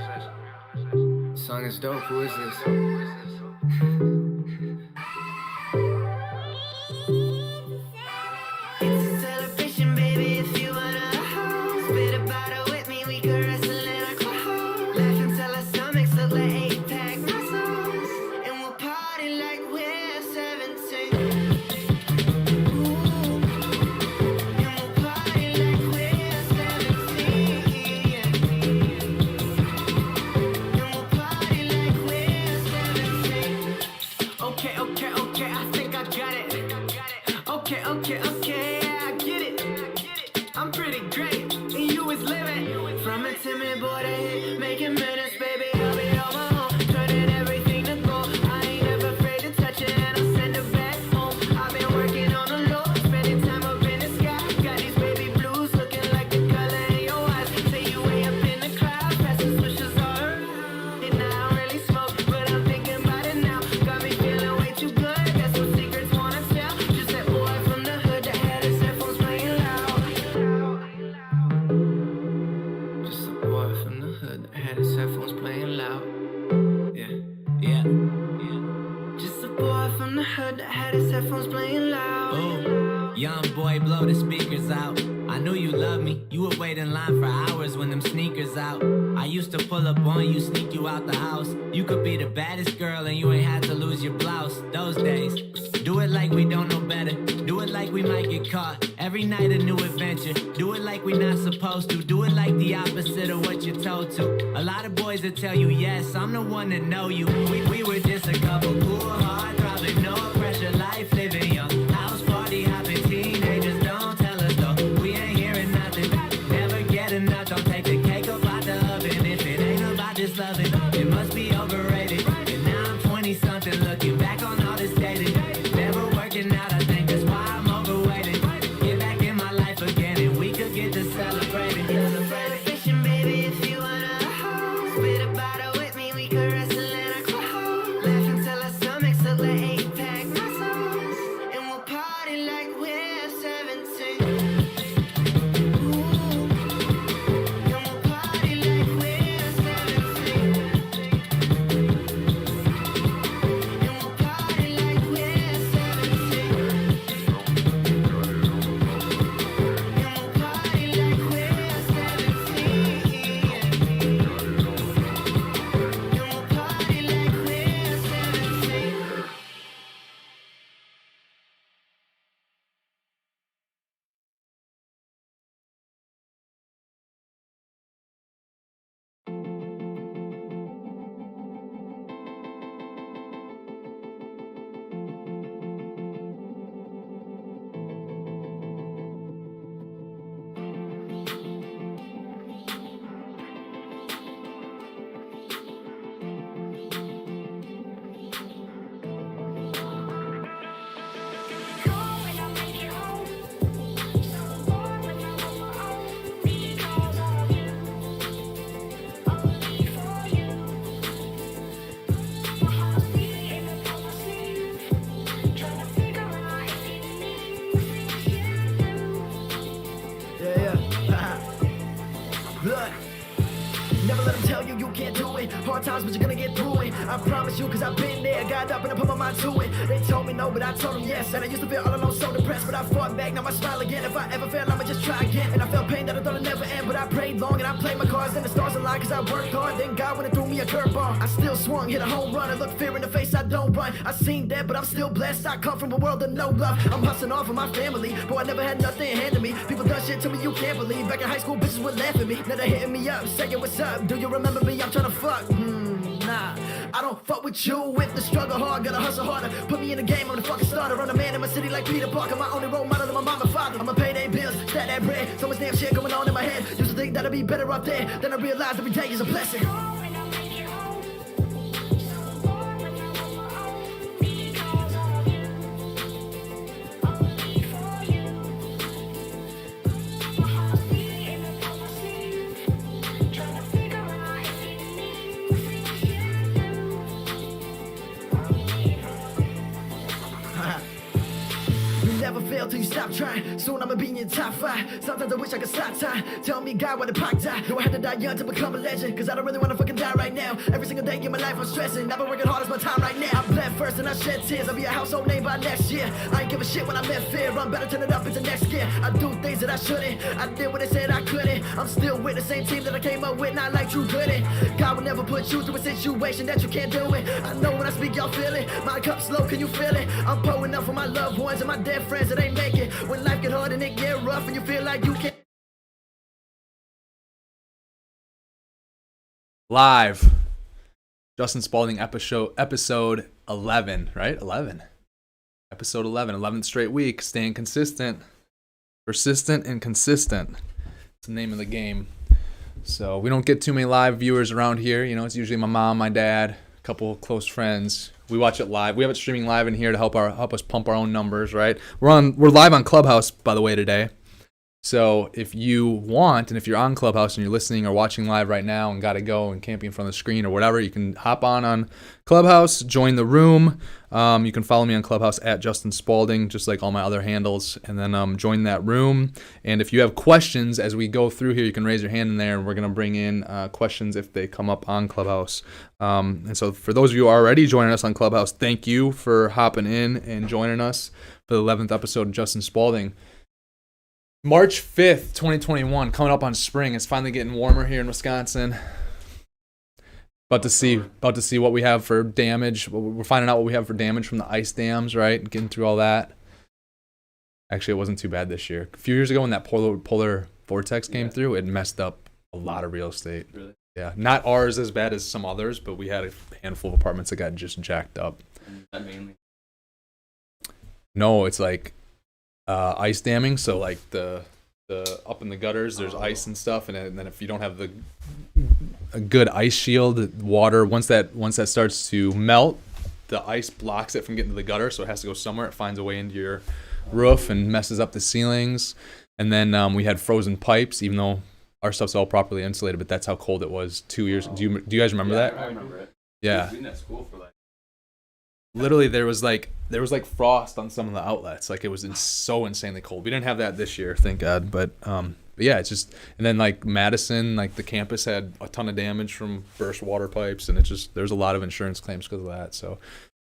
This song is dope. Who is this? It's a celebration, baby, if you wanna spit a bottle with me, we could wrestle in a crowd. Laugh until our stomachs look like 8-pack muscles, and we'll party like we're 17. And we'll party like we're 17. And we'll party like we're 17. Okay, I think I got it. Okay, yeah, I get it. I'm pretty great, and you was living from a timid boy to hit, making minutes, baby. I'll be on my own, turning everything to gold. I ain't never afraid to touch it, and I'll send it back home. I've been working on the low, spending time up in the sky. Got these baby blues looking like the color in your eyes. Say you way up in the cloud, passing switches all around. And I don't really smoke, but I'm thinking about it now. Got me feeling way too good, got some secrets wanna tell. Just that boy from the hood that had his headphones playing loud. Just a boy from the hood that had his headphones playing loud. Yeah. Just a boy from the hood that had his headphones playing loud. Ooh, young boy, blow the speakers out. I knew you loved me. You would wait in line for hours when them sneakers out. I used to pull up on you, sneak you out the house. You could be the baddest girl and you ain't had to lose your blouse. Those days, do it like we don't know better. Do it like we might get caught. Every night a new adventure. Do it like we not supposed to. Do it like the opposite of what you're told to. A lot of boys that tell you yes, I'm the one that know you. We were just a couple cool, hard, throbbing, no pressure, life living young. House party hopping teenagers, don't tell us though. We ain't hearing nothing, never get enough. Don't take the cake up out the oven. If it ain't about this loving, it must be overrated. And now I'm 20 something, looking back on all this dating. Never working out, I think that's why I'm overweighted. Get back in my life again and we could get to celebrating. It's a celebration, baby, if you wanna spit a bottle with me, we could wrestle in a crowd. Laugh until our stomachs look like 8-pack muscles, and we'll party like we're 17. And we'll party like we're 17. And we'll party like we're 17. And we'll party like we're 17. Look, never let them tell you you can't do it. Hard times, but you're gonna get through it. I promise you, cause I've been there. Got up and I put my mind to it. They told me no, but I told them yes. And I used to feel all alone, so depressed. But I fought back, now I smile again. If I ever fail, I'ma just try again. And I felt pain that I thought I'd never end. But I prayed long and I played my cards. And the stars aligned cause I worked hard. Then God went and threw me a curveball. I still swung, hit a home run. I look fear in the face, I don't run. I seen that, but I'm still blessed. I come from a world of no love. I'm hustling off of my family. Boy, I never had nothing handed me. People done shit to me you can't believe. Back in high school, bitches would laugh at me. Now they're hitting me up, saying what's up. Do you remember me? I'm tryna fuck. Nah, I don't fuck with you. If the struggle hard, gotta hustle harder. Put me in the game, I'm the fucking starter. I'm the man in my city like Peter Parker. My only role model is my mama and father. I'ma pay their bills, stack that bread. So much damn shit going on in my head. Used to think that I'd be better up there. Then I realized every day is a blessing. fail till you stop trying. Soon I'ma be in your top 5. Sometimes I wish I could stop time. Tell me, God, why the Pac die? Do I have to die young to become a legend? Cause I don't really wanna fucking die right now. Every single day in my life I'm stressing. I've been working hard as my time right now. I bled first and I shed tears. I'll be a household name by next year. I ain't give a shit when I met fear. I'm better turn it up into next gear. I do things that I shouldn't. I did what they said I couldn't. I'm still with the same team that I came up with, not like you couldn't. God will never put you through a situation that you can't do it. I know when I speak y'all feel it. My cup's low, can you feel it? I'm pouring up for my loved ones and my dead friends that ain't make it. When life get hard and it get rough and you feel like you can't. Live. Justin Spaulding episode 11, right? 11. Episode 11, 11th straight week, staying consistent. Persistent and consistent. It's the name of the game. So we don't get too many live viewers around here. You know, it's usually my mom, my dad, a couple close friends. We watch it live. We have it streaming live in here to help us pump our own numbers, right? We're live on Clubhouse, by the way, today. So if you want, and if you're on Clubhouse and you're listening or watching live right now and got to go and can't be in front of the screen or whatever, you can hop on Clubhouse, join the room. You can follow me on Clubhouse at Justin Spaulding, just like all my other handles, and then join that room. And if you have questions as we go through here, you can raise your hand in there, and we're going to bring in questions if they come up on Clubhouse. And so for those of you already joining us on Clubhouse, thank you for hopping in and joining us for the 11th episode of Justin Spaulding. March 5th, 2021, coming up on spring. It's finally getting warmer here in Wisconsin. About to see what we have for damage. We're finding out what we have for damage from the ice dams, right? Getting through all that. Actually, it wasn't too bad this year. A few years ago when that polar vortex came through, it messed up a lot of real estate. Really? Yeah, not ours as bad as some others, but we had a handful of apartments that got just jacked up. And is that mainly? No, it's like ice damming, so like the up in the gutters there's ice and stuff, and then if you don't have a good ice shield, water once that starts to melt, the ice blocks it from getting to the gutter, so it has to go somewhere. It finds a way into your roof and messes up the ceilings. And then we had frozen pipes, even though our stuff's all properly insulated, but that's how cold it was 2 years. Do you guys remember that? I remember it. Yeah. We've been at school for like. Literally, there was like frost on some of the outlets. Like, it was so insanely cold. We didn't have that this year, thank God. But yeah, it's just, and then like Madison, like the campus had a ton of damage from burst water pipes, and there's a lot of insurance claims because of that. So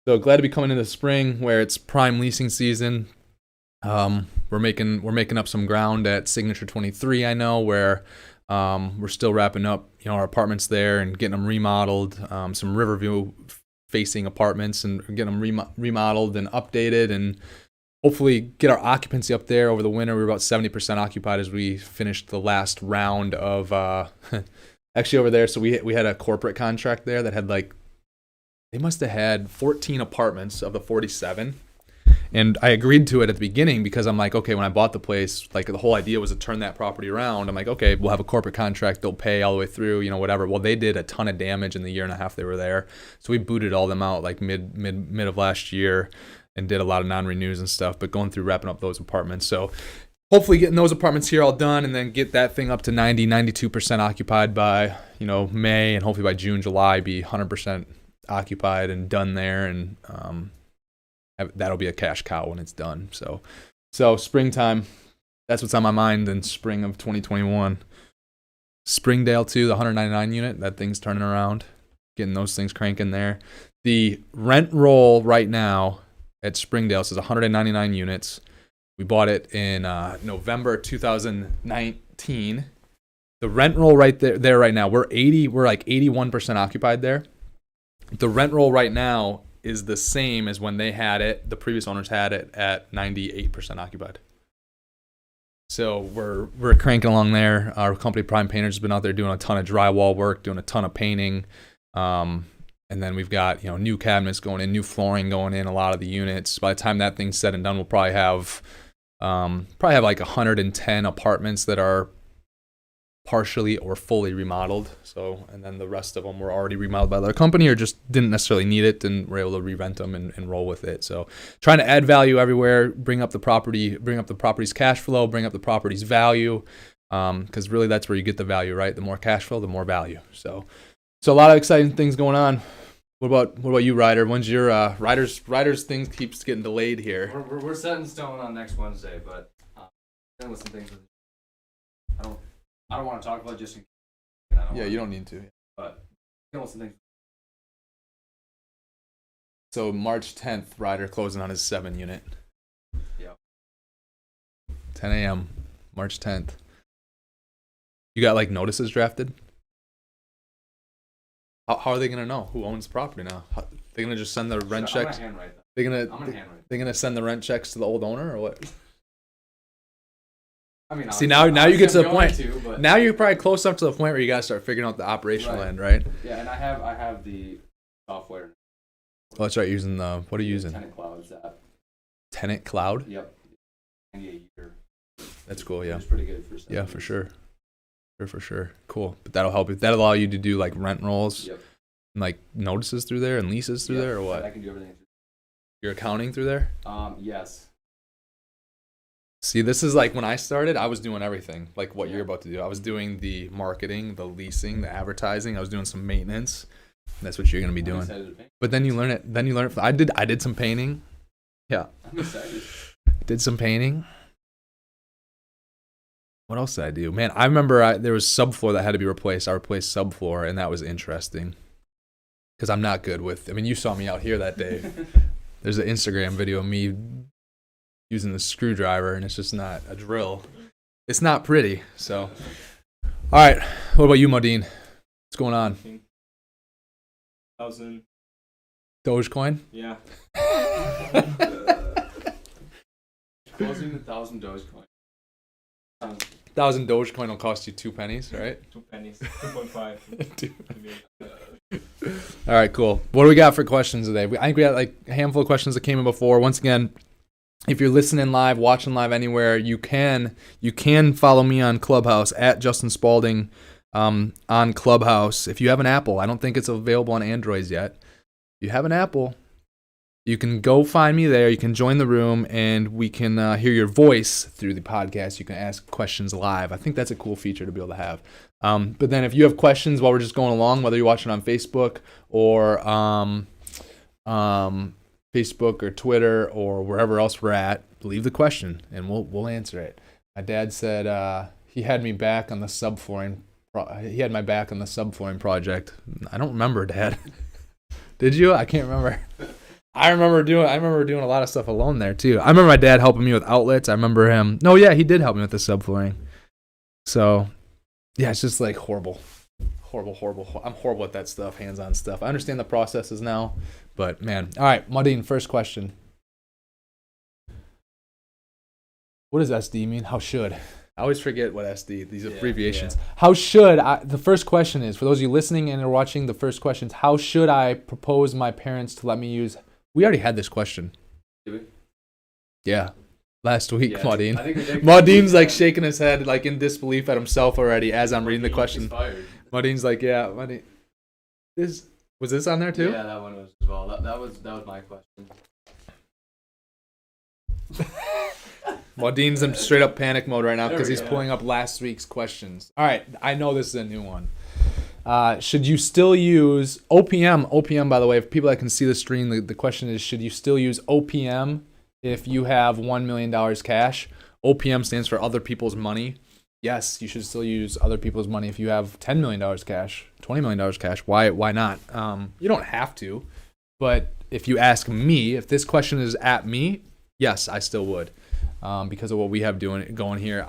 glad to be coming into spring where it's prime leasing season. We're making up some ground at Signature 23. I know where we're still wrapping up our apartments there and getting them remodeled. Some Riverview facing apartments and get them remodeled and updated, and hopefully get our occupancy up there over the winter. We were about 70% occupied as we finished the last round of actually over there. So we had a corporate contract there that had they must have had 14 apartments of the 47. And I agreed to it at the beginning because I'm like, okay, when I bought the place, like the whole idea was to turn that property around. I'm like, okay, we'll have a corporate contract. They'll pay all the way through, whatever. Well, they did a ton of damage in the year and a half they were there. So we booted all them out like mid of last year and did a lot of non-renews and stuff, but going through wrapping up those apartments. So hopefully getting those apartments here all done and then get that thing up to 92% occupied by, May, and hopefully by June, July, be 100% occupied and done there. And, that'll be a cash cow when it's done. So springtime, that's what's on my mind in spring of 2021. Springdale too, the 199 unit, that thing's turning around, getting those things cranking there. The rent roll right now at Springdale says 199 units. We bought it in November 2019. The rent roll right there right now, we're like 81% occupied there. The rent roll right now is the same as when they had it. The previous owners had it at 98% occupied. So we're cranking along there. Our company Prime Painters has been out there doing a ton of drywall work, doing a ton of painting. And then we've got new cabinets going in, new flooring going in a lot of the units. By the time that thing's said and done, we'll probably have like 110 apartments that are partially or fully remodeled. So, and then the rest of them were already remodeled by their company or just didn't necessarily need it and we're able to re-rent them and roll with it. So trying to add value everywhere, bring up the property's cash flow, bring up the property's value. Because really that's where you get the value, right? The more cash flow, the more value. So a lot of exciting things going on. What about you, Ryder? When's your Ryder's thing keeps getting delayed here? We're set in stone on next Wednesday, but with some things. I don't want to talk about just. Yeah, you don't need to. But with some things. So March 10th, Ryder closing on his 7 unit. Yeah. 10 a.m. March 10th. You got like notices drafted? How are they gonna know who owns the property now? They're gonna just send the rent checks. I'm gonna handwrite that. They're gonna send the rent checks to the old owner or what? I mean, see now you get to the point. But now you're probably close up to the point where you gotta start figuring out the operational end, right? Yeah, and I have the software. Oh, that's right. Using the what are you using? Tenant Cloud's app. Tenant Cloud. Yep. A year. That's cool. Yeah. It's pretty good for. Yeah, for sure. For sure. Cool. But that'll help you. That'll allow you to do like rent rolls, yep, and like notices through there and leases through there, or what? I can do everything. You're accounting through there? Yes. See, this is like when I started, I was doing everything like what you're about to do. I was doing the marketing, the leasing, the advertising. I was doing some maintenance. That's what you're gonna be doing. But then you learn it. I did some painting. Yeah. I'm excited. Did some painting. What else did I do? Man, I remember there was subfloor that had to be replaced. I replaced subfloor, and that was interesting. Because I'm not good with... I mean, you saw me out here that day. There's an Instagram video of me using the screwdriver, and it's just not a drill. It's not pretty, so... All right. What about you, Modine? What's going on? 1,000. Dogecoin? Yeah. Closing 1,000 Dogecoin. 1,000 Dogecoin will cost you 2 pennies, right? 2 pennies. 2.5. All right, cool. What do we got for questions today? I think we got like a handful of questions that came in before. Once again, if you're listening live, watching live anywhere, you can follow me on Clubhouse at Justin Spaulding on Clubhouse. If you have an Apple, I don't think it's available on Androids yet. If you have an Apple, you can go find me there. You can join the room, and we can hear your voice through the podcast. You can ask questions live. I think that's a cool feature to be able to have. But then if you have questions while we're just going along, whether you're watching on Facebook or Facebook or Twitter or wherever else we're at, leave the question, and we'll answer it. My dad said he had me back on the subflooring. He had my back on the subflooring project. I don't remember, Dad. Did you? I can't remember. I remember doing a lot of stuff alone there too. I remember my dad helping me with outlets. I remember him. No, yeah, he did help me with the subflooring. So, yeah, it's just like horrible. I'm horrible at that stuff, hands-on stuff. I understand the processes now, but man. All right, Modine, first question. What does SD mean? How should? I always forget what SD, these abbreviations. Yeah. How should the first question is, for those of you listening and are watching, the first question is, how should I propose my parents to let me use... We already had this question. Did we? Yeah. Last week, yeah, Modine. Modine's like shaking his head like in disbelief at himself already as I'm reading the question. Modine's like, yeah, Modine. Was this on there too? Yeah, that one was as well. That was my question. Modine's in straight up panic mode right now because he's pulling up last week's questions. All right, I know this is a new one. Should you still use OPM? OPM, by the way, if people that can see the screen, the question is, should you still use OPM if you have $1 million cash? OPM stands for other people's money. Yes, you should still use other people's money if you have $10 million cash, $20 million cash. Why not? You don't have to, but if you ask me, if this question is at me, yes, I still would, because of what we have going here.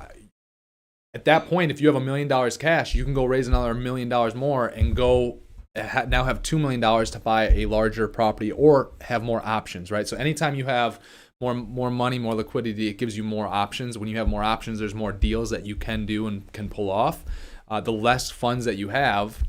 At that point, if you have $1 million cash, you can go raise another $1 million more and go now have $2 million to buy a larger property or have more options, right? So anytime you have more money, more liquidity, it gives you more options. When you have more options, there's more deals that you can do and can pull off. The less funds that you have,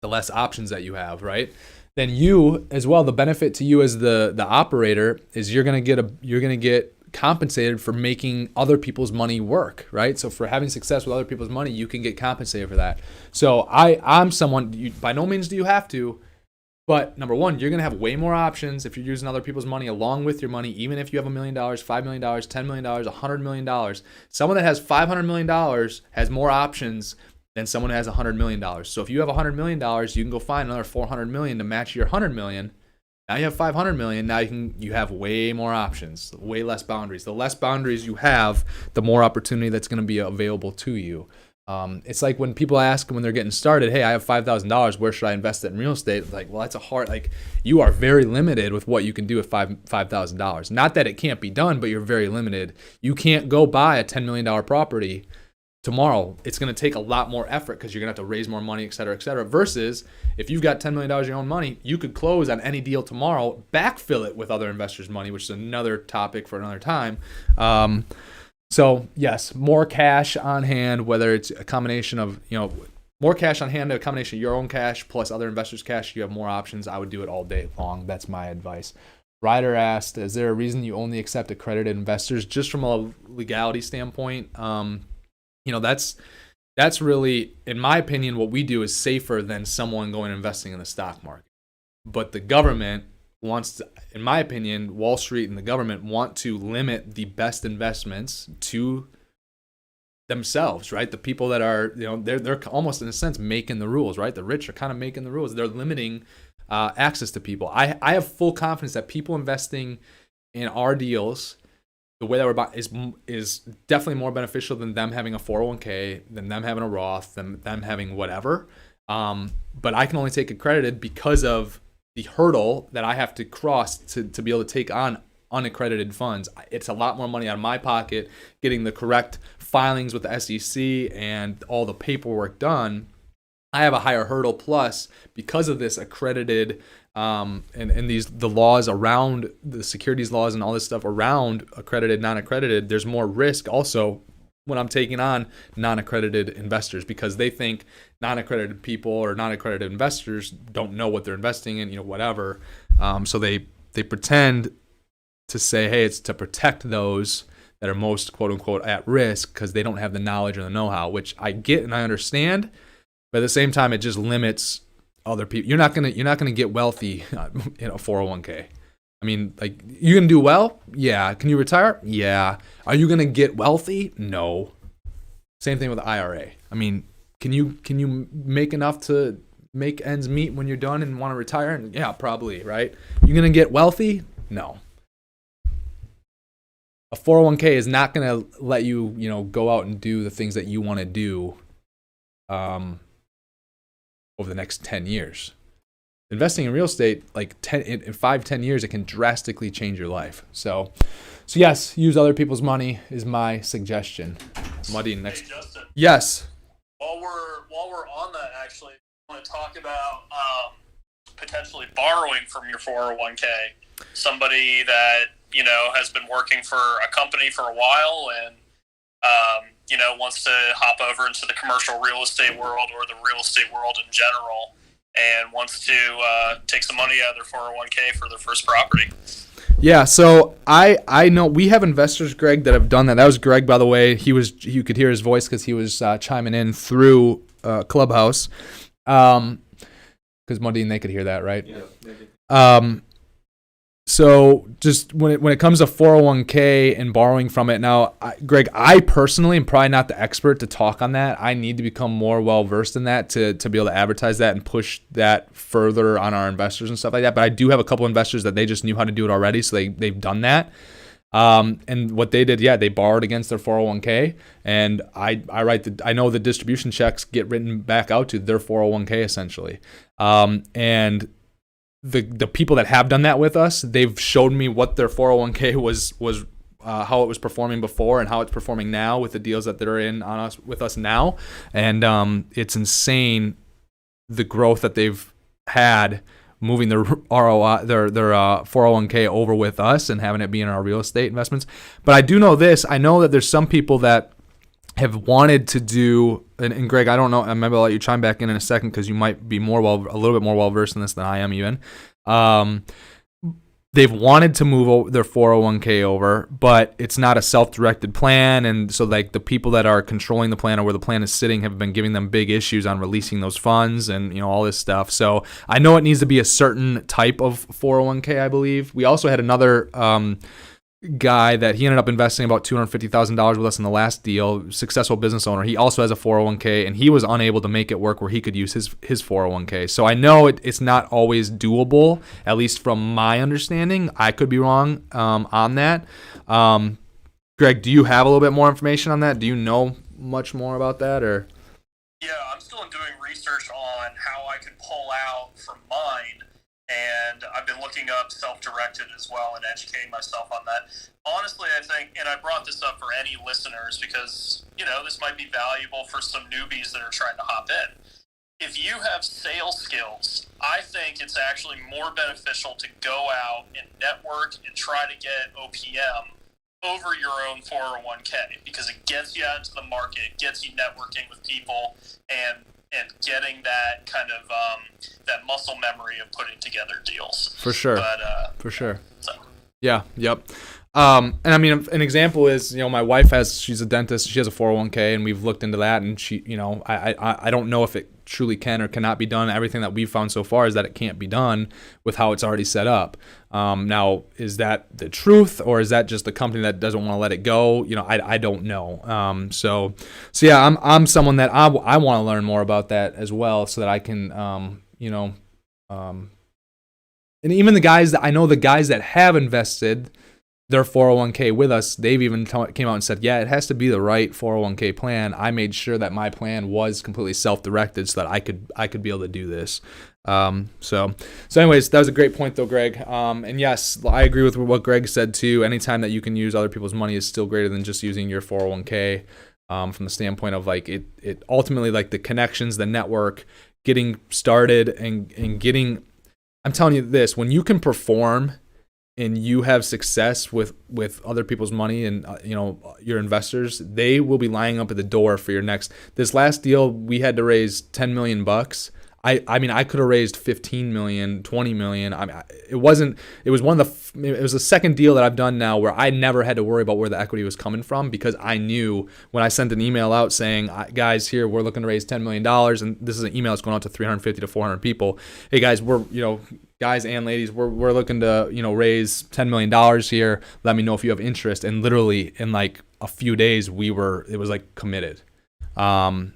the less options that you have, right? Then you as well, the benefit to you as the operator is you're gonna get compensated for making other people's money work, right? So for having success with other people's money, you can get compensated for that. So I'm someone, by no means do you have to, but number one, you're going to have way more options if you're using other people's money along with your money, even if you have $1 million, $5 million, $10 million, $100 million. Someone that has $500 million has more options than someone who has $100 million. So if you have $100 million, you can go find another $400 million to match your $100 million. Now you have $500 million. Now you have way more options, way less boundaries. The less boundaries you have, the more opportunity that's going to be available to you. It's like when people ask when they're getting started, hey, I have $5,000, where should I invest it in real estate? It's like, well, that's you are very limited with what you can do with $5,000. Not that it can't be done, but you're very limited. You can't go buy a $10 million property tomorrow. It's going to take a lot more effort because you're going to have to raise more money, et cetera, versus if you've got $10 million of your own money, you could close on any deal tomorrow, backfill it with other investors' money, which is another topic for another time. So yes, more cash on hand, whether it's a combination of, more cash on hand, a combination of your own cash plus other investors' cash, you have more options. I would do it all day long. That's my advice. Ryder asked, is there a reason you only accept accredited investors? Just from a legality standpoint, that's really, in my opinion, what we do is safer than someone going and investing in the stock market. But the government wants to, in my opinion, Wall Street and the government want to limit the best investments to themselves, right? The people that are, they're almost in a sense making the rules, right? The rich are kind of making the rules. They're limiting access to people. I have full confidence that people investing in our deals, the way that we're about is definitely more beneficial than them having a 401k, than them having a Roth, than them having whatever. But I can only take accredited because of the hurdle that I have to cross to be able to take on unaccredited funds. It's a lot more money out of my pocket getting the correct filings with the SEC and all the paperwork done. I have a higher hurdle, plus because of this accredited and the laws around the securities laws and all this stuff around accredited, non-accredited, there's more risk also when I'm taking on non-accredited investors, because they think non-accredited people or non-accredited investors don't know what they're investing in, whatever. So they pretend to say, hey, it's to protect those that are most quote unquote at risk because they don't have the knowledge or the know-how, which I get and I understand. But at the same time, it just limits other people. You're not gonna get wealthy in a 401k. I mean, like, you gonna do well? Yeah. Can you retire? Yeah. Are you gonna get wealthy? No. Same thing with the IRA. I mean, can you make enough to make ends meet when you're done and want to retire? And yeah, probably, right? You gonna get wealthy? No. A 401k is not gonna let you, go out and do the things that you want to do over the next 10 years. Investing in real estate, like in 5-10 years, it can drastically change your life. So yes, use other people's money is my suggestion. Muddy, next. Hey, Justin. Yes. While we're on that, actually, I want to talk about potentially borrowing from your 401k. Somebody that has been working for a company for a while and wants to hop over into the commercial real estate world or the real estate world in general, and wants to take some money out of their 401k for their first property. Yeah, so I know we have investors, Greg, that have done that. That was Greg, by the way. You could hear his voice because he was chiming in through Clubhouse, because Mundine, they could hear that, right? Yeah. So just when it comes to 401k and borrowing from it, now, Greg, I personally am probably not the expert to talk on that. I need to become more well-versed in that to be able to advertise that and push that further on our investors and stuff like that. But I do have a couple investors that they just knew how to do it already, so they've done that. And what they did, they borrowed against their 401k, and I know the distribution checks get written back out to their 401k essentially. And the people that have done that with us, they've showed me what their 401k was how it was performing before and how it's performing now with the deals that they're in with us now. And it's insane the growth that they've had moving their ROI, their 401k over with us and having it be in our real estate investments. But I do know this. I know that there's some people that have wanted to do, and Greg, I don't know, maybe I'll let you chime back in a second because you might be a little bit more well-versed in this than I am even. They've wanted to move their 401k over, but it's not a self-directed plan, and so like the people that are controlling the plan or where the plan is sitting have been giving them big issues on releasing those funds and all this stuff. So I know it needs to be a certain type of 401k, I believe. We also had another guy that he ended up investing about $250,000 with us in the last deal, successful business owner. He also has a 401k, and he was unable to make it work where he could use his 401k. So I know it's not always doable, at least from my understanding. I could be wrong on that. Greg, do you have a little bit more information on that? Do you know much more about that, or? Yeah, I'm still doing research on how I could pull out from mine, and I've been looking up self-directed as well and educating myself on that. Honestly, I think, and I brought this up for any listeners because, this might be valuable for some newbies that are trying to hop in. If you have sales skills, I think it's actually more beneficial to go out and network and try to get OPM over your own 401k, because it gets you out into the market, it gets you networking with people, and getting that kind of that muscle memory of putting together deals. For sure. For sure. So. Yeah. Yep. And I mean, an example is, my wife she's a dentist. She has a 401k, and we've looked into that, and she, I don't know if it truly can or cannot be done. Everything that we've found so far is that it can't be done with how it's already set up. Now, is that the truth, or is that just the company that doesn't want to let it go? I don't know. So yeah, I'm someone that I want to learn more about that as well, so that I can, and even the guys that have invested their 401k with us, they've even came out and said, yeah, it has to be the right 401k plan. I made sure that my plan was completely self-directed so that I could be able to do this. So anyways, that was a great point though, Greg. And yes, I agree with what Greg said too. Anytime that you can use other people's money is still greater than just using your 401k, from the standpoint of like it ultimately, like the connections, the network, getting started and getting, I'm telling you this, when you can perform and you have success with other people's money and your investors, they will be lining up at the door for your next. This last deal, we had to raise $10 million. I mean, I could have raised 15 million, 20 million. I mean, it was the second deal that I've done now where I never had to worry about where the equity was coming from, because I knew when I sent an email out saying, guys, here, we're looking to raise $10 million. And this is an email that's going out to 350 to 400 people. Hey guys, guys and ladies, we're looking to, raise $10 million here. Let me know if you have interest. And literally in like a few days, it was like committed. And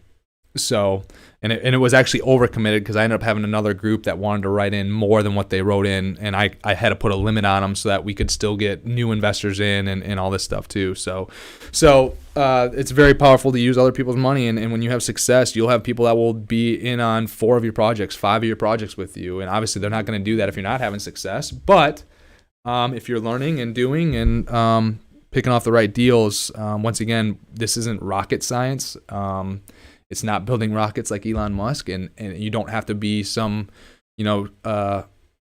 it was actually overcommitted because I ended up having another group that wanted to write in more than what they wrote in, and I had to put a limit on them so that we could still get new investors in and all this stuff too. So it's very powerful to use other people's money, and when you have success, you'll have people that will be in on 4 of your projects, 5 of your projects with you, and obviously they're not going to do that if you're not having success. But if you're learning and doing and picking off the right deals, once again, this isn't rocket science. It's not building rockets like Elon Musk, and you don't have to be some,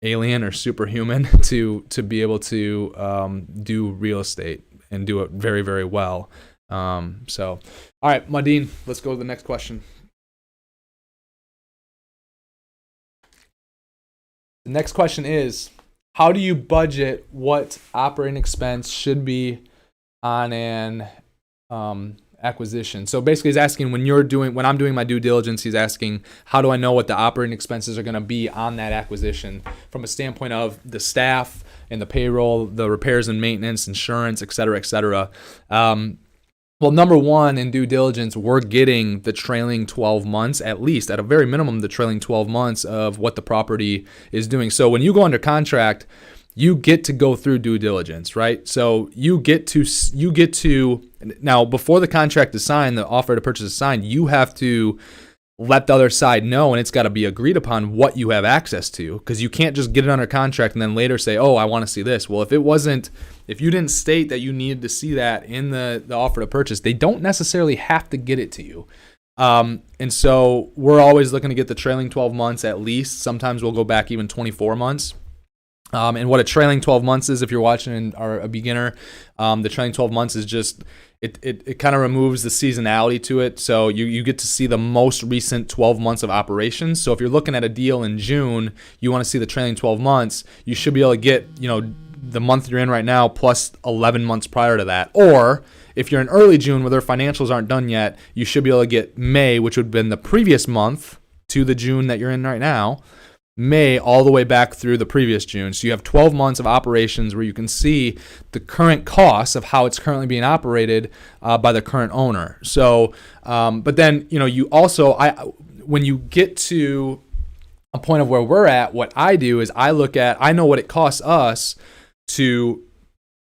alien or superhuman to be able to do real estate and do it very, very well. All right, Madine, let's go to the next question. The next question is, how do you budget what operating expense should be on an acquisition? So basically he's asking when I'm doing my due diligence, he's asking, how do I know what the operating expenses are going to be on that acquisition from a standpoint of the staff and the payroll, the repairs and maintenance, insurance, et cetera, et cetera. Well, number one, in due diligence, we're getting the trailing 12 months, at least at a very minimum, the trailing 12 months of what the property is doing. So when you go under contract, you get to go through due diligence, right? So you get to now, before the contract is signed, the offer to purchase is signed, you have to let the other side know, and it's got to be agreed upon what you have access to, because you can't just get it under contract and then later say, oh, I want to see this. Well, if you didn't state that you needed to see that in the offer to purchase, they don't necessarily have to get it to you. And so we're always looking to get the trailing 12 months at least. Sometimes we'll go back even 24 months. And what a trailing 12 months is, if you're watching and are a beginner, the trailing 12 months is just, it kind of removes the seasonality to it. So you get to see the most recent 12 months of operations. So if you're looking at a deal in June, you want to see the trailing 12 months, you should be able to get, the month you're in right now plus 11 months prior to that. Or if you're in early June where their financials aren't done yet, you should be able to get May, which would have been the previous month, to the June that you're in right now. May all the way back through the previous June. So you have 12 months of operations where you can see the current costs of how it's currently being operated by the current owner. So, but then, you also, when you get to a point of where we're at, what I do is I know what it costs us to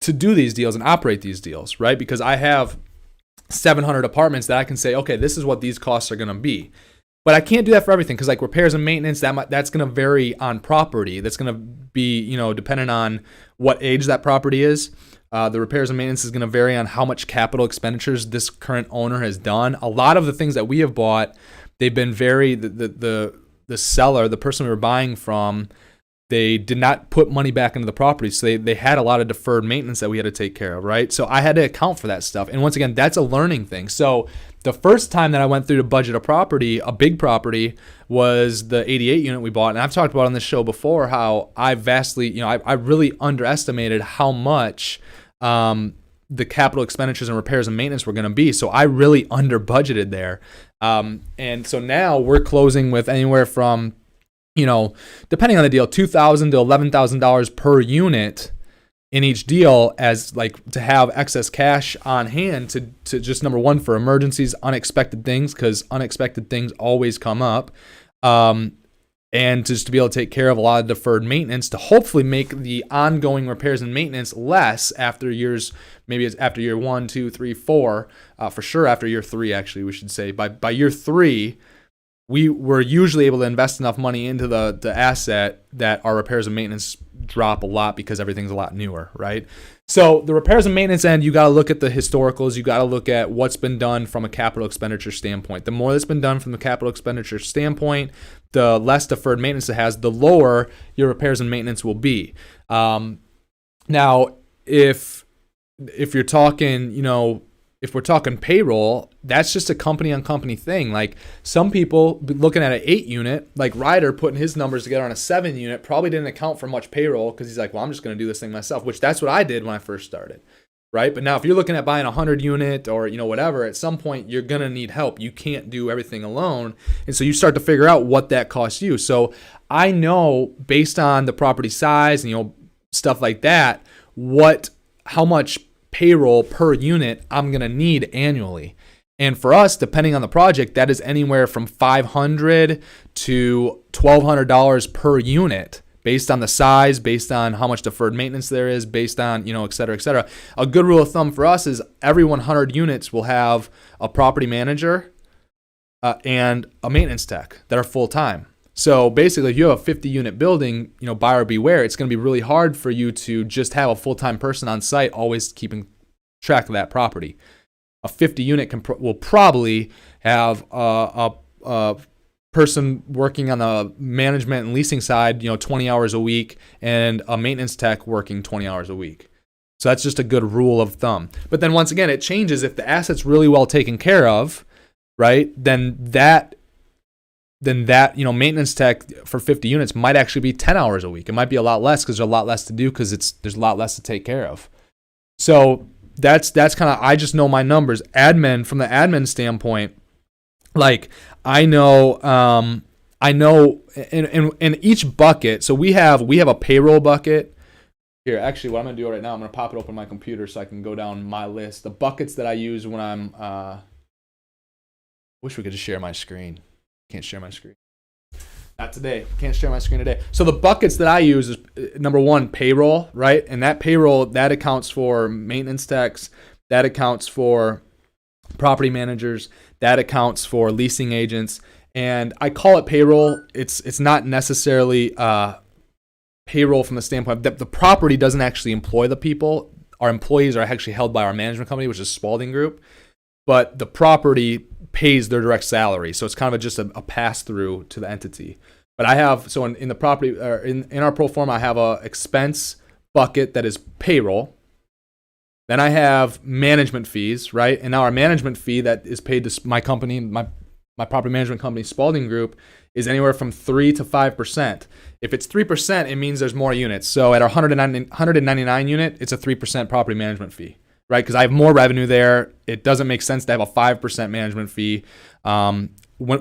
do these deals and operate these deals, right? Because I have 700 apartments that I can say, okay, this is what these costs are going to be. But I can't do that for everything because like repairs and maintenance, that's going to vary on property. That's going to be, dependent on what age that property is. The repairs and maintenance is going to vary on how much capital expenditures this current owner has done. A lot of the things that we have bought, they've been the seller, the person we were buying from, they did not put money back into the property. So they had a lot of deferred maintenance that we had to take care of, right? So I had to account for that stuff. And once again, that's a learning thing. So the first time that I went through to budget a big property, was the 88 unit we bought. And I've talked about on this show before how I vastly, I really underestimated how much the capital expenditures and repairs and maintenance were going to be. So I really under budgeted there. And so now we're closing with anywhere from, depending on the deal, $2,000 to $11,000 per unit in each deal, as like to have excess cash on hand to just, number one, for emergencies, unexpected things, because unexpected things always come up, and just to be able to take care of a lot of deferred maintenance to hopefully make the ongoing repairs and maintenance less after years, maybe it's after year 1, 2, 3, 4, for sure after year 3, actually, we should say. By year 3, we were usually able to invest enough money into the asset that our repairs and maintenance drop a lot because everything's a lot newer, right? So the repairs and maintenance end, you got to look at the historicals. You got to look at what's been done from a capital expenditure standpoint. The more that's been done from the capital expenditure standpoint, the less deferred maintenance it has, the lower your repairs and maintenance will be. Now, if you're talking, if we're talking payroll, that's just a company on company thing. Like some people looking at an 8 unit, like Ryder putting his numbers together on a 7 unit, probably didn't account for much payroll because he's like, well, I'm just going to do this thing myself, which that's what I did when I first started, right? But now if you're looking at buying a 100 unit or, whatever, at some point you're going to need help. You can't do everything alone. And so you start to figure out what that costs you. So I know based on the property size and, stuff like that, how much payroll per unit I'm going to need annually. And for us, depending on the project, that is anywhere from $500 to $1,200 per unit based on the size, based on how much deferred maintenance there is, based on, et cetera, et cetera. A good rule of thumb for us is every 100 units will have a property manager and a maintenance tech that are full-time. So basically, if you have a 50-unit building, buyer beware. It's going to be really hard for you to just have a full-time person on site always keeping track of that property. A 50-unit will probably have a person working on the management and leasing side, 20 hours a week, and a maintenance tech working 20 hours a week. So that's just a good rule of thumb. But then once again, it changes if the asset's really well taken care of, right? Then that maintenance tech for 50 units might actually be 10 hours a week. It might be a lot less because there's a lot less to do because there's a lot less to take care of. So that's kind of, I just know my numbers. From the admin standpoint, like I know in each bucket. So we have a payroll bucket. Here, actually, what I'm gonna do right now, I'm gonna pop it open on my computer so I can go down my list. The buckets that I use when I'm. Wish we could just share my screen. Can't share my screen. Not today. Can't share my screen today. So the buckets that I use is number one, payroll, right? And that payroll, that accounts for maintenance techs, that accounts for property managers, that accounts for leasing agents. And I call it payroll. It's not necessarily payroll from the standpoint that the property doesn't actually employ the people. Our employees are actually held by our management company, which is Spaulding Group. But the property pays their direct salary, so it's kind of just a pass through to the entity. But I have in the property or in our pro forma, I have a expense bucket that is payroll. Then I have management fees, right? And now our management fee that is paid to my company, my property management company, Spaulding Group, is anywhere from 3 to 5%. If it's 3%, it means there's more units. So at our 199 unit, it's a 3% property management fee. Right, because I have more revenue there. It doesn't make sense to have a 5% management fee.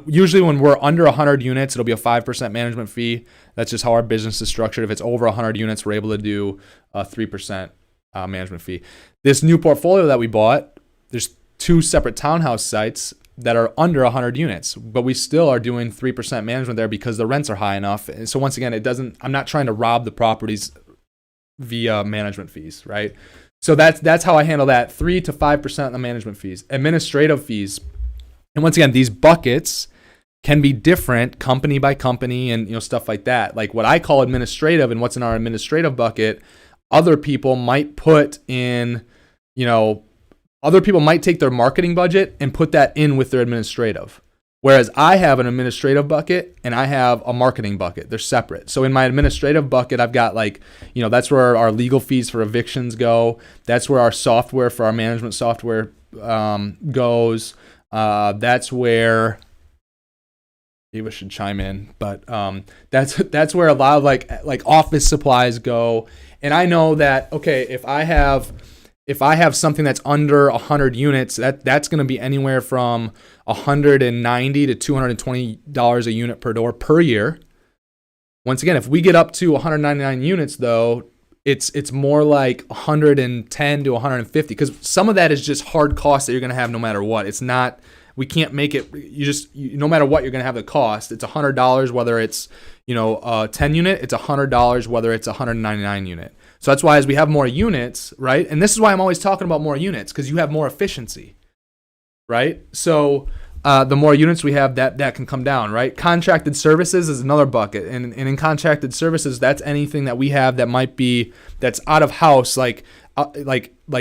usually when we're under 100 units, it'll be a 5% management fee. That's just how our business is structured. If it's over 100 units, we're able to do a 3% management fee. This new portfolio that we bought, there's 2 separate townhouse sites that are under 100 units, but we still are doing 3% management there because the rents are high enough. And so once again, I'm not trying to rob the properties via management fees, right? So that's how I handle that, 3 to 5% of the management fees. Administrative fees. And once again, these buckets can be different company by company and stuff like that. Like what I call administrative and what's in our administrative bucket, other people might put in, other people might take their marketing budget and put that in with their administrative. Whereas I have an administrative bucket and I have a marketing bucket. They're separate. So in my administrative bucket, I've got that's where our legal fees for evictions go. That's where our software for our management software goes. That's where Eva should chime in, but that's where a lot of like office supplies go. And I know that, okay, if I have something that's under 100 units, that's going to be anywhere from $190 to $220 a unit per door per year. Once again, if we get up to 199 units, though, it's more like 110 to 150 because some of that is just hard costs that you're going to have no matter what. It's not. We can't make it. No matter what, you're going to have the cost. It's $100 whether it's a 10 unit. It's $100 whether it's a 199 unit. So that's why as we have more units, right? And this is why I'm always talking about more units because you have more efficiency, right? So the more units we have, that can come down, right? Contracted services is another bucket, and in contracted services, that's anything that we have that's out of house, like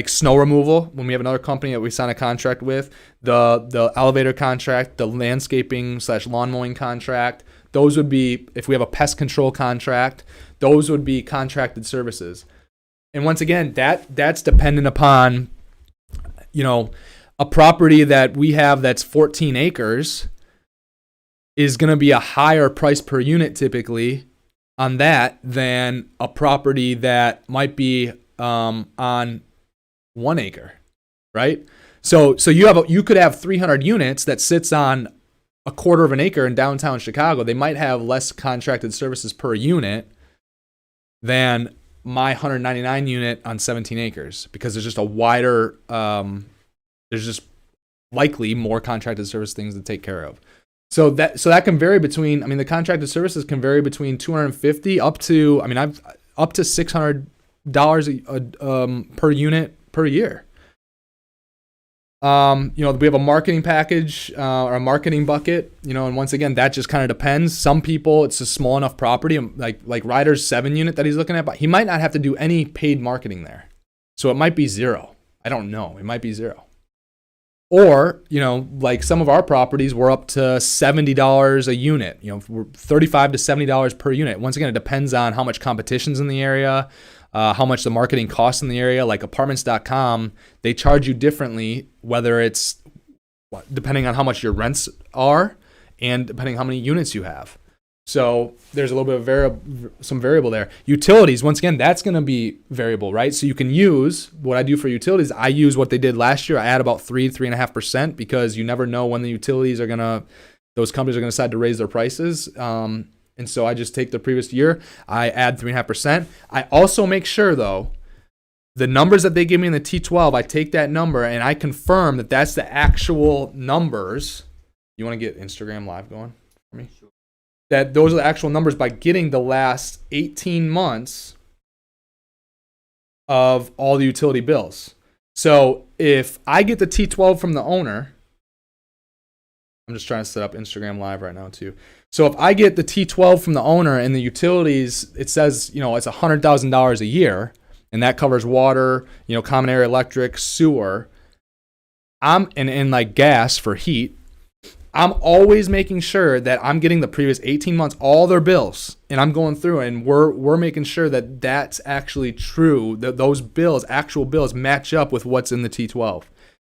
snow removal. When we have another company that we sign a contract with, the elevator contract, the landscaping / lawn mowing contract, those would be, if we have a pest control contract, those would be contracted services. And once again, that's dependent upon, a property that we have that's 14 acres is going to be a higher price per unit typically on that than a property that might be on 1 acre, right? So you could have 300 units that sits on a quarter of an acre in downtown Chicago. They might have less contracted services per unit than my 199 unit on 17 acres because there's just a wider, there's just likely more contracted service things to take care of. So that can vary between, the contracted services can vary between $250 up to $600 per unit per year. We have a marketing package or a marketing bucket, and once again, that just kind of depends. Some people, it's a small enough property, like Ryder's 7 unit that he's looking at, but he might not have to do any paid marketing there. So it might be zero. I don't know. It might be zero. Or, like some of our properties, we're up to $70 a unit, we're $35 to $70 per unit. Once again, it depends on how much competition's in the area, how much the marketing costs in the area. Like apartments.com, they charge you differently, whether it's depending on how much your rents are and depending on how many units you have. So there's a little bit of some variable there. Utilities, once again, that's going to be variable, right? So you can use what I do for utilities. I use what they did last year. I add about 3.5% because you never know when the utilities those companies are going to decide to raise their prices. And so I just take the previous year, I add 3.5%. I also make sure, though, the numbers that they give me in the T12, I take that number and I confirm that that's the actual numbers. You want to get Instagram Live going for me? Sure. That those are the actual numbers by getting the last 18 months of all the utility bills. So if I get the T12 from the owner, I'm just trying to set up Instagram Live right now too. So if I get the T12 from the owner and the utilities, it says, it's $100,000 a year, and that covers water, common area electric, sewer, and like gas for heat. I'm always making sure that I'm getting the previous 18 months, all their bills, and I'm going through and we're making sure that that's actually true, that those bills, actual bills, match up with what's in the T12.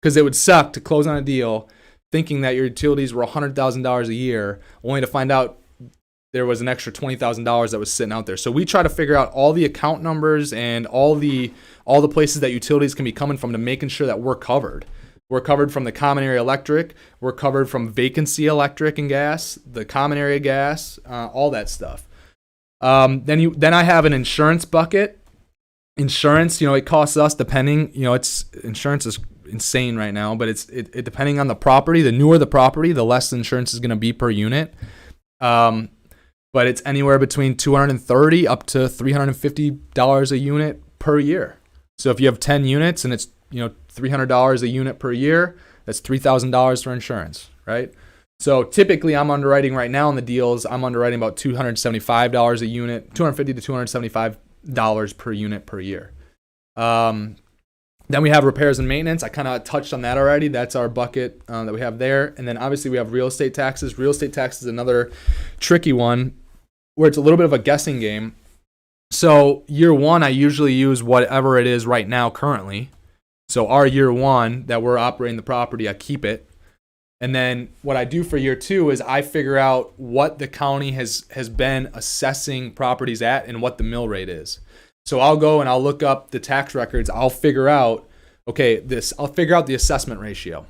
Because it would suck to close on a deal thinking that your utilities were $100,000 a year, only to find out there was an extra $20,000 that was sitting out there. So we try to figure out all the account numbers and all the places that utilities can be coming from to making sure that we're covered. We're covered from the common area electric. We're covered from vacancy electric and gas, the common area gas, all that stuff. Then I have an insurance bucket. Insurance, it costs us depending, insurance is insane right now, but it depending on the property. The newer the property, the less the insurance is going to be per unit. But it's anywhere between $230 up to $350 a unit per year. So if you have 10 units and it's $300 a unit per year, that's $3,000 for insurance, right? So typically I'm underwriting right now in the deals, I'm underwriting about $275 a unit, $250 to $275 per unit per year. Then we have repairs and maintenance. I kind of touched on that already. That's our bucket that we have there. And then obviously we have real estate taxes. Real estate tax is another tricky one where it's a little bit of a guessing game. So year one, I usually use whatever it is right now currently. So our year one that we're operating the property, I keep it. And then what I do for year two is I figure out what the county has been assessing properties at and what the mill rate is. So I'll go and I'll look up the tax records. I'll figure out, I'll figure out the assessment ratio,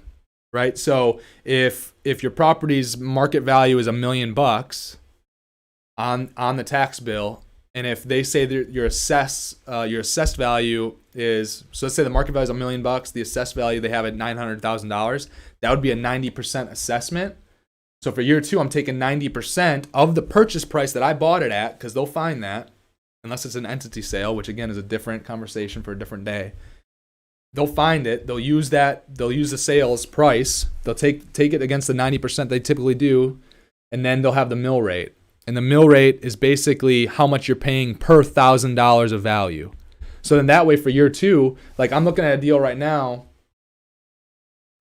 right? So if your property's market value is $1 million on the tax bill, and if they say that your assessed value is, so let's say the market value is $1 million, the assessed value they have at $900,000, that would be a 90% assessment. So for year two, I'm taking 90% of the purchase price that I bought it at, because they'll find that, unless it's an entity sale, which again is a different conversation for a different day. They'll find it. They'll use the sales price. They'll take it against the 90% they typically do, and then they'll have the mill rate. And the mill rate is basically how much you're paying per $1,000 of value. So then that way for year two, like I'm looking at a deal right now.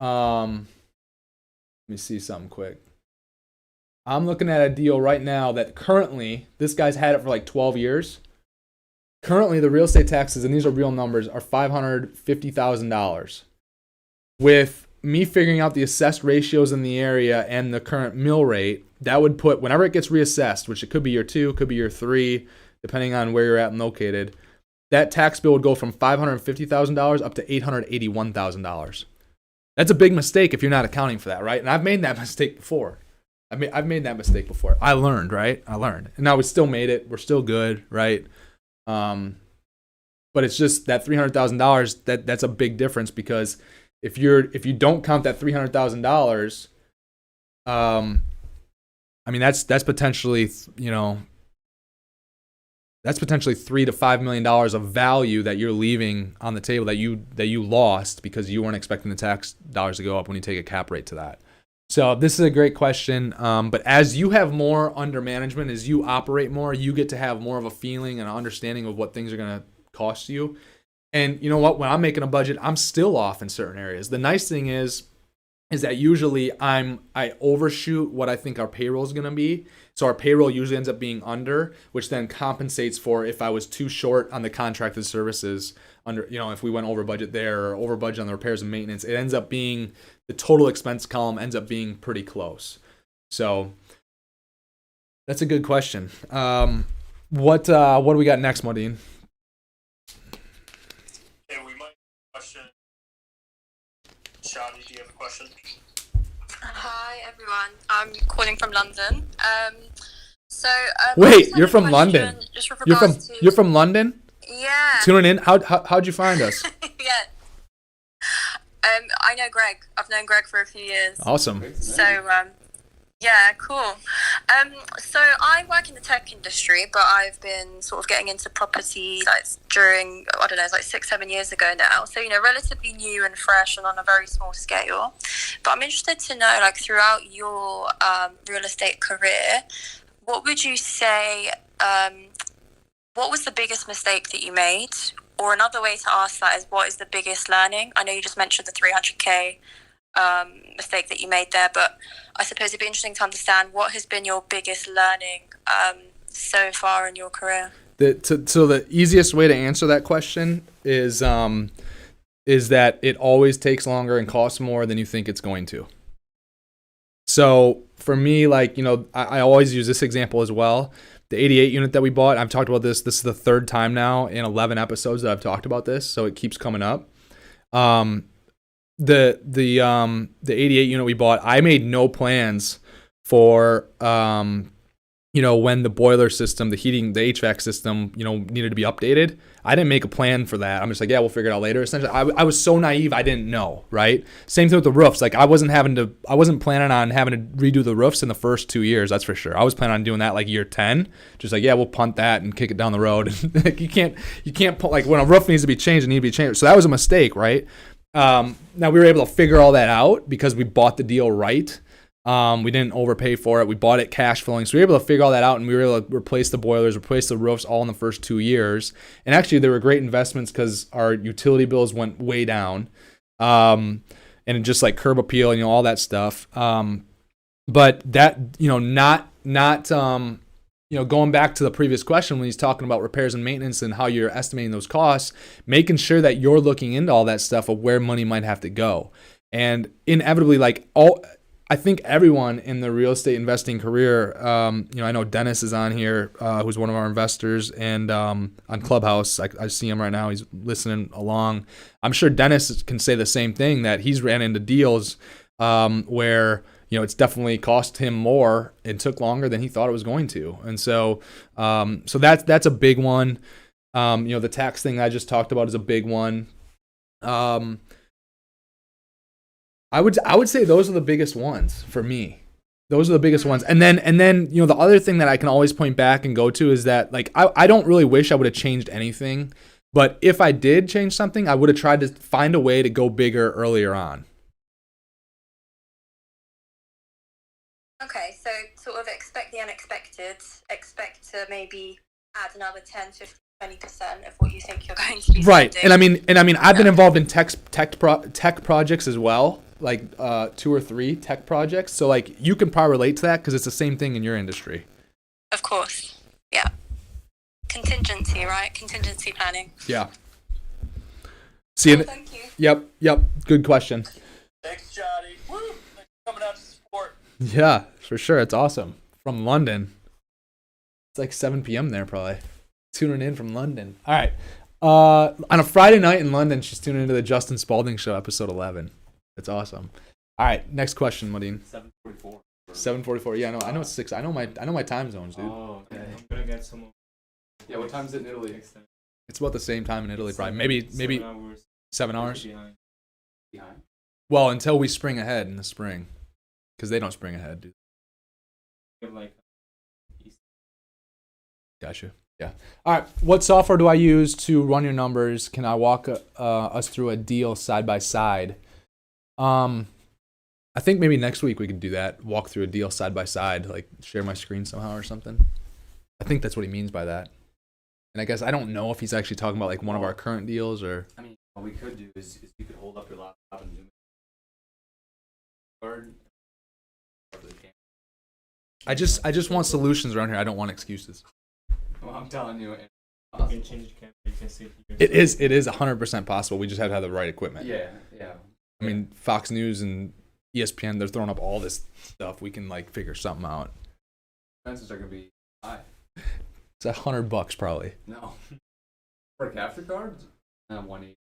Let me see something quick. I'm looking at a deal right now that currently, this guy's had it for like 12 years. Currently, the real estate taxes, and these are real numbers, are $550,000. With me figuring out the assessed ratios in the area and the current mill rate, that would put, whenever it gets reassessed, which it could be year two, could be year three, depending on where you're at and located, that tax bill would go from $550,000 up to $881,000. That's a big mistake if you're not accounting for that, right? And I've made that mistake before. I've made that mistake before. I learned, right? And now we still made it. We're still good, right? But it's just that $300,000, that's a big difference, because if you don't count that $300,000, that's potentially, that's potentially $3 to $5 million of value that you're leaving on the table that you lost because you weren't expecting the tax dollars to go up when you take a cap rate to that. So this is a great question. But as you have more under management, as you operate more, you get to have more of a feeling and an understanding of what things are going to cost you. And you know what? When I'm making a budget, I'm still off in certain areas. The nice thing is that usually I overshoot what I think our payroll is going to be. So our payroll usually ends up being under, which then compensates for if I was too short on the contracted services under, if we went over budget there or over budget on the repairs and maintenance, it ends up being, the total expense column ends up being pretty close. So that's a good question. What do we got next, Modine? Okay, we might question. Shadi, do you have a question? Hi everyone, I'm calling from London. Wait, you're from London? You're from London? Yeah. Tuning in. How'd you find us? Yeah. I know Greg. I've known Greg for a few years. Awesome. So yeah, cool. So I work in the tech industry, but I've been sort of getting into property during, I don't know, it's like 6-7 years ago now. So, relatively new and fresh and on a very small scale. But I'm interested to know, throughout your real estate career, what would you say, what was the biggest mistake that you made? Or another way to ask that is, what is the biggest learning? I know you just mentioned the 300K mistake that you made there, but I suppose it'd be interesting to understand what has been your biggest learning so far in your career. So the easiest way to answer that question is that it always takes longer and costs more than you think it's going to. So for me, I always use this example as well. The 88 unit that we bought, I've talked about this. This is the third time now in 11 episodes that I've talked about this, so it keeps coming up. the 88 unit we bought, I made no plans for when the boiler system, the heating, the HVAC system, needed to be updated. I didn't make a plan for that. I'm just like, yeah, we'll figure it out later. Essentially, I was so naive, I didn't know, right? Same thing with the roofs. Like I wasn't planning on having to redo the roofs in the first 2 years. That's for sure. I was planning on doing that like year 10. Just like, yeah, we'll punt that and kick it down the road. you can't put, like when a roof needs to be changed, it needs to be changed. So that was a mistake, right? Now we were able to figure all that out because we bought the deal right. We didn't overpay for it. We bought it cash flowing. So we were able to figure all that out, and we were able to replace the boilers, replace the roofs all in the first 2 years. And actually, they were great investments because our utility bills went way down. And just like curb appeal, all that stuff. But that, going back to the previous question when he's talking about repairs and maintenance and how you're estimating those costs, making sure that you're looking into all that stuff of where money might have to go. And inevitably, I think everyone in the real estate investing career, I know Dennis is on here, who's one of our investors, and on Clubhouse, I see him right now. He's listening along. I'm sure Dennis can say the same thing, that he's ran into deals where it's definitely cost him more and took longer than he thought it was going to. And so that's a big one. The tax thing I just talked about is a big one. I would say those are the biggest ones for me. Those are the biggest ones. And then the other thing that I can always point back and go to is that I don't really wish I would have changed anything, but if I did change something, I would have tried to find a way to go bigger earlier on. Okay, so sort of expect the unexpected, expect to maybe add another 10, 15, 20% of what you think you're going to be right. spending. And I mean I've been involved in tech projects as well, like 2 or 3 tech projects. So you can probably relate to that because it's the same thing in your industry. Of course. Yeah. Contingency, right? Contingency planning. Yeah. See you. Thank you. Yep. Good question. Thanks, Johnny. Woo! Thanks for coming out to support. Yeah, for sure. It's awesome. From London. It's like 7 p.m. there probably. Tuning in from London. All right. On a Friday night in London, she's tuning into the Justin Spaulding Show, episode 11. It's awesome. All right, next question, Modine. 7:44. 7:44. Yeah, I know it's 6. I know my time zones, dude. Oh, okay. I'm gonna get some. Yeah, what time is it in Italy? It's about the same time in Italy, probably. Maybe 7 hours. Behind. Well, until we spring ahead in the spring, because they don't spring ahead, dude. Gotcha. Yeah. All right. What software do I use to run your numbers? Can I walk us through a deal side by side? I think maybe next week we could do that. Walk through a deal side by side, like share my screen somehow or something. I think that's what he means by that. And I guess I don't know if he's actually talking about one of our current deals or. I mean, what we could do is you could hold up your laptop and zoom in. I just want solutions around here. I don't want excuses. Well, I'm telling you. You can change the camera. You can see it is 100% possible. We just have to have the right equipment. Yeah. I mean, Fox News and ESPN, they're throwing up all this stuff. We can figure something out. Expenses are gonna be high. It's $100 probably. No. For a capture card? 180.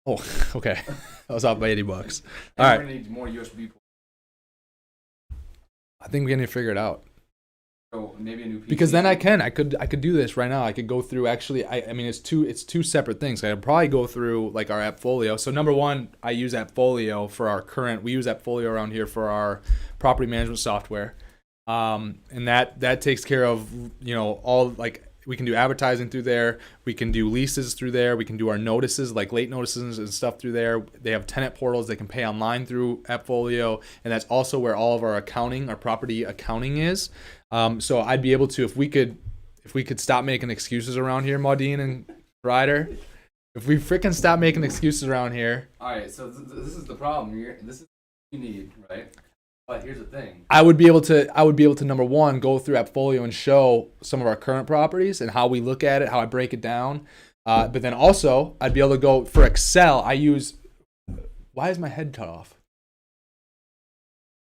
Oh, okay. That was off by $80. All right. right. We're gonna need more USB ports. I think we're gonna figure it out. So maybe a new PC. Because then I could do this right now. I could go through actually. I mean it's two separate things. I'd probably go through our AppFolio. So number one, I use AppFolio for our current. We use AppFolio around here for our property management software, and that takes care of all we can do advertising through there. We can do leases through there. We can do our notices, like late notices and stuff through there. They have tenant portals. They can pay online through AppFolio, and that's also where all of our accounting, our property accounting is. So I'd be able to, if we could stop making excuses around here, Maudine and Ryder, if we freaking stop making excuses around here. All right, so this is the problem. This is what you need, right? But here's the thing. I would be able to number one, go through AppFolio and show some of our current properties and how we look at it, how I break it down. But then also I'd be able to go for Excel. Why is my head cut off?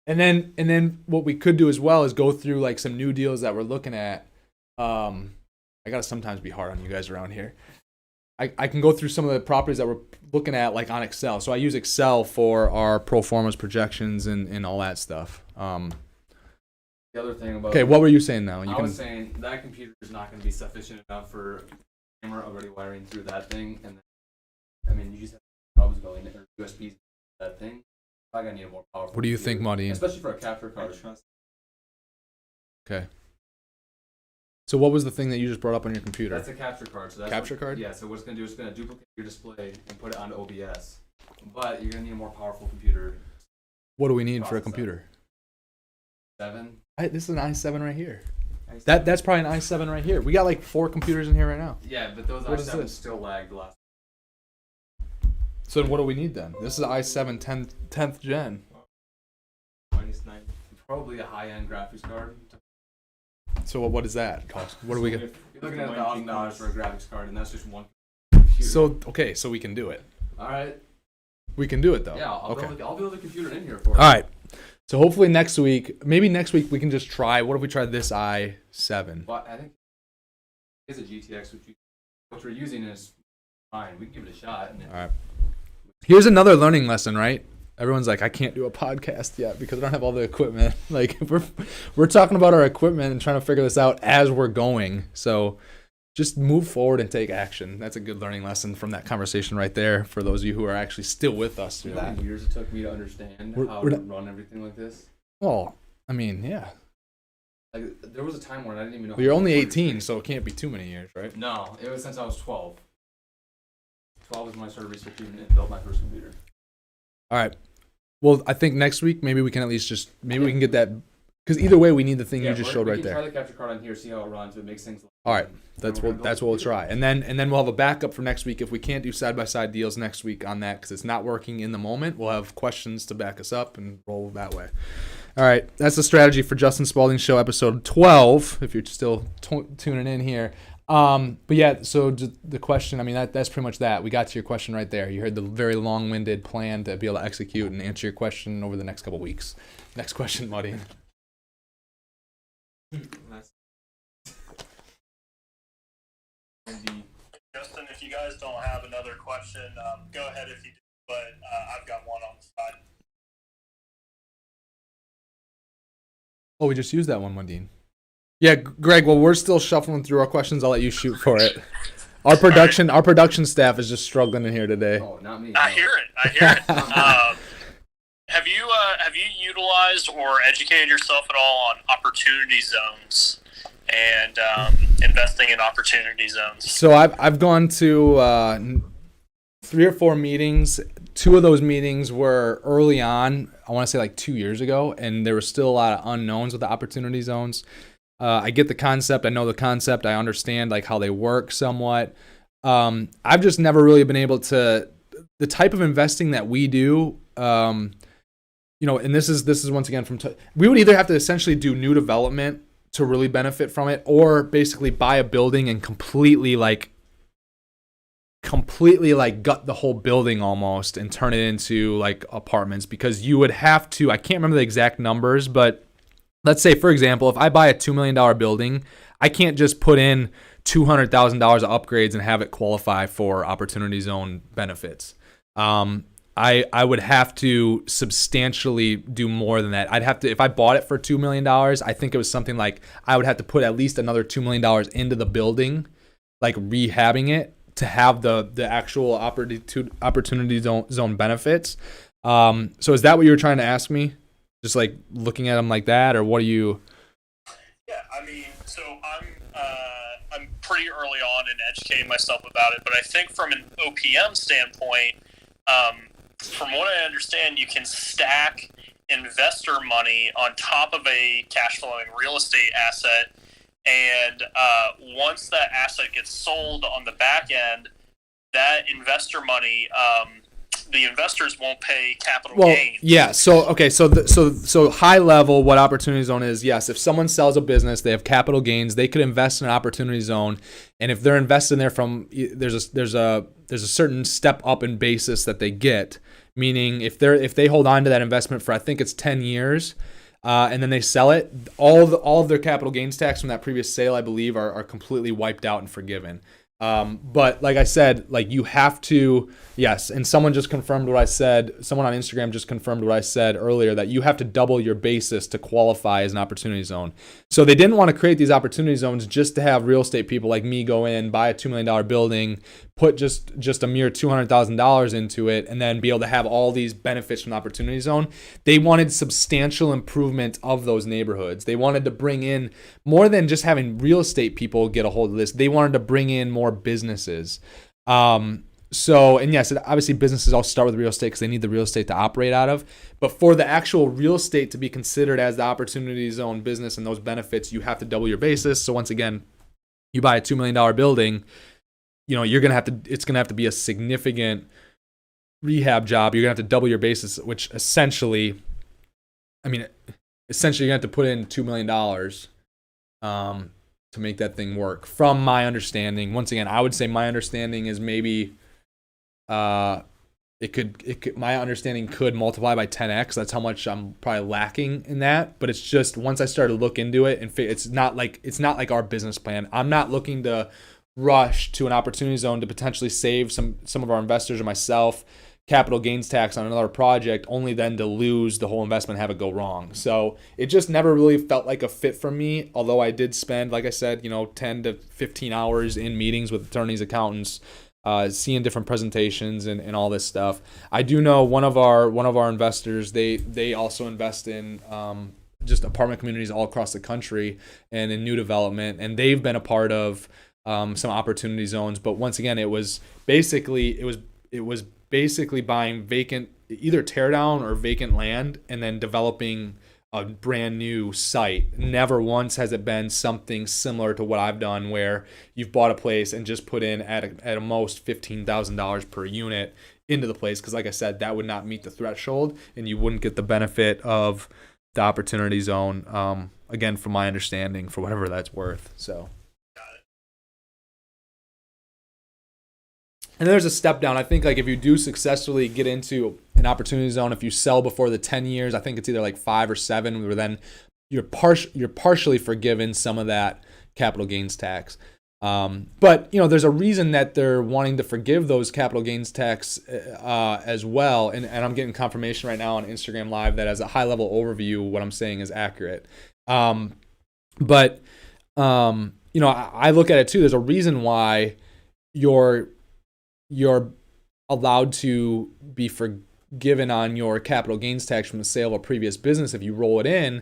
And then what we could do as well is go through some new deals that we're looking at. I gotta sometimes be hard on you guys around here. I can go through some of the properties that we're looking at like on Excel. So I use Excel for our pro formas projections and all that stuff. The other thing about Okay, what were you saying now? I was saying that computer is not going to be sufficient enough for camera already wiring through that thing, and then, I mean, you just have hubs going or USBs that thing. I gotta need a more powerful. What do you computer, think, Marty? especially for a capture card. Okay. So what was the thing that you just brought up on your computer? That's a capture card. So that's capture card? Yeah. So what it's gonna do is it's gonna duplicate your display and put it onto OBS. But you're gonna need a more powerful computer. What do we need for a computer? 7. This is an i7 right here. That's probably an i7 right here. We got like 4 computers in here right now. Yeah, but those What is i7s this? still lagged last. So what do we need then? This is i7 10th gen. -9. Probably a high-end graphics card. So what does that cost? What do we get? You're looking at $1,000 for a graphics card, and that's just one computer. So okay, so we can do it. All right. We can do it though. Yeah, I'll, okay. I'll build a computer in here for you. All right. So hopefully next week, maybe next week we can just try. What if we try this i7? But I think it's a GTX, which we're using is fine. We can give it a shot. And All right. Here's another learning lesson, right? Everyone's like, I can't do a podcast yet because I don't have all the equipment. Like we're talking about our equipment and trying to figure this out as we're going. So just move forward and take action. That's a good learning lesson from that conversation right there for those of you who are actually still with us through you know how that. many years it took me to understand how to run everything like this? Well, I mean, yeah. Like there was a time when I didn't even know. Well, you're only 18, so it can't be too many years, right? No, it was since I was 12. 12 is when I started researching and built my first computer. All right. Well, I think next week maybe we can at least we can get that, because either way we need the thing you just showed right We can there. try the capture card on here, see how it runs. If it makes things. All right, that's what we'll try, and then we'll have a backup for next week if we can't do side by side deals next week on that because it's not working in the moment. We'll have questions to back us up and roll that way. All right, that's the strategy for Justin Spaulding Show episode 12. If you're still tuning in here. But yeah, so the question, I mean, that's pretty much that. We got to your question right there. You heard the very long-winded plan to be able to execute and answer your question over the next couple weeks. Next question, Muddy. Justin, if you guys don't have another question, go ahead if you do, but I've got one on the side. Oh, we just used that one, Mundine. Yeah, Greg, well, we're still shuffling through our questions. I'll let you shoot for it. Our production staff is just struggling in here today. Oh, not me. I hear it. Have you utilized or educated yourself at all on opportunity zones and investing in opportunity zones? So I've gone to 3 or 4 meetings. 2 of those meetings were early on. I want to say like 2 years ago, and there was still a lot of unknowns with the opportunity zones. I get the concept. I know the concept. I understand like how they work somewhat. I've just never really been able to. The type of investing that we do, and this is once again we would either have to essentially do new development to really benefit from it, or basically buy a building and completely gut the whole building almost and turn it into like apartments, because you would have to. I can't remember the exact numbers, but let's say, for example, if I buy a $2 million building, I can't just put in $200,000 of upgrades and have it qualify for opportunity zone benefits. I would have to substantially do more than that. I'd have to, if I bought it for $2 million, I think it was something like I would have to put at least another $2 million into the building, like rehabbing it to have the actual opportunity zone benefits. So is that what you were trying to ask me? Just like looking at them like that, or what are you? Yeah, I mean, so I'm pretty early on in educating myself about it, but I think from an OPM standpoint, from what I understand, you can stack investor money on top of a cash flowing real estate asset, and once that asset gets sold on the back end, that investor money. The investors won't pay capital gains. Yeah. So okay. So high level, what opportunity zone is? Yes. If someone sells a business, they have capital gains. They could invest in an opportunity zone, and if they're investing there from there's a certain step up in basis that they get. Meaning, if they hold on to that investment for I think it's 10 years, and then they sell it, all of their capital gains tax from that previous sale, I believe, are completely wiped out and forgiven. But like I said, like you have to, yes. And someone just confirmed what I said. Someone on Instagram just confirmed what I said earlier, that you have to double your basis to qualify as an opportunity zone. So they didn't want to create these opportunity zones just to have real estate people like me go in, buy a $2 million building, put just a mere $200,000 into it, and then be able to have all these benefits from the opportunity zone. They wanted substantial improvement of those neighborhoods. They wanted to bring in more than just having real estate people get a hold of this. They wanted to bring in more businesses. So, and yes, obviously businesses all start with real estate because they need the real estate to operate out of. But for the actual real estate to be considered as the opportunity zone business and those benefits, you have to double your basis. So once again, you buy a $2 million building, you know, it's going to have to be a significant rehab job. You're going to have to double your basis, which essentially you're going to have to put in $2 million to make that thing work. From my understanding, once again, I would say my understanding is maybe my understanding could multiply by 10x. That's how much I'm probably lacking in that. But it's just once I started to look into it, and it's not like our business plan. I'm not looking to rush to an opportunity zone to potentially save some of our investors or myself capital gains tax on another project, only then to lose the whole investment and have it go wrong. So it just never really felt like a fit for me, although I did spend, like I said, 10 to 15 hours in meetings with attorneys, accountants, seeing different presentations and all this stuff. I do know one of our investors, they also invest in just apartment communities all across the country and in new development, and they've been a part of some opportunity zones. But once again, it was basically buying vacant, either tear down or vacant land, and then developing a brand new site. Never once has it been something similar to what I've done, where you've bought a place and just put in at a most $15,000 per unit into the place. Because like I said, that would not meet the threshold, and you wouldn't get the benefit of the opportunity zone. Again, from my understanding, for whatever that's worth. So. And there's a step down. I think like if you do successfully get into an opportunity zone, if you sell before the 10 years, I think it's either like 5 or 7, where then you're partially forgiven some of that capital gains tax. But there's a reason that they're wanting to forgive those capital gains tax as well. And I'm getting confirmation right now on Instagram Live that as a high level overview, what I'm saying is accurate. I look at it too. There's a reason why you're allowed to be forgiven on your capital gains tax from the sale of a previous business if you roll it in.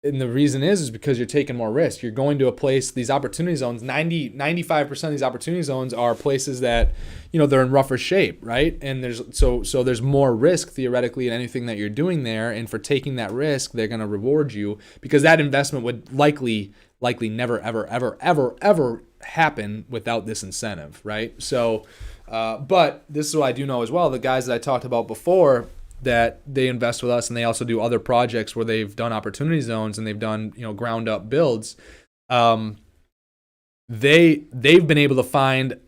And the reason is because you're taking more risk. You're going to a place, these opportunity zones, 95% of these opportunity zones are places that, they're in rougher shape, right? And there's more risk theoretically in anything that you're doing there. And for taking that risk, they're going to reward you, because that investment would likely never, ever, ever, ever, ever happen without this incentive, right? So, but this is what I do know as well. The guys that I talked about before, that they invest with us, and they also do other projects where they've done opportunity zones and they've done ground up builds. They've been able to find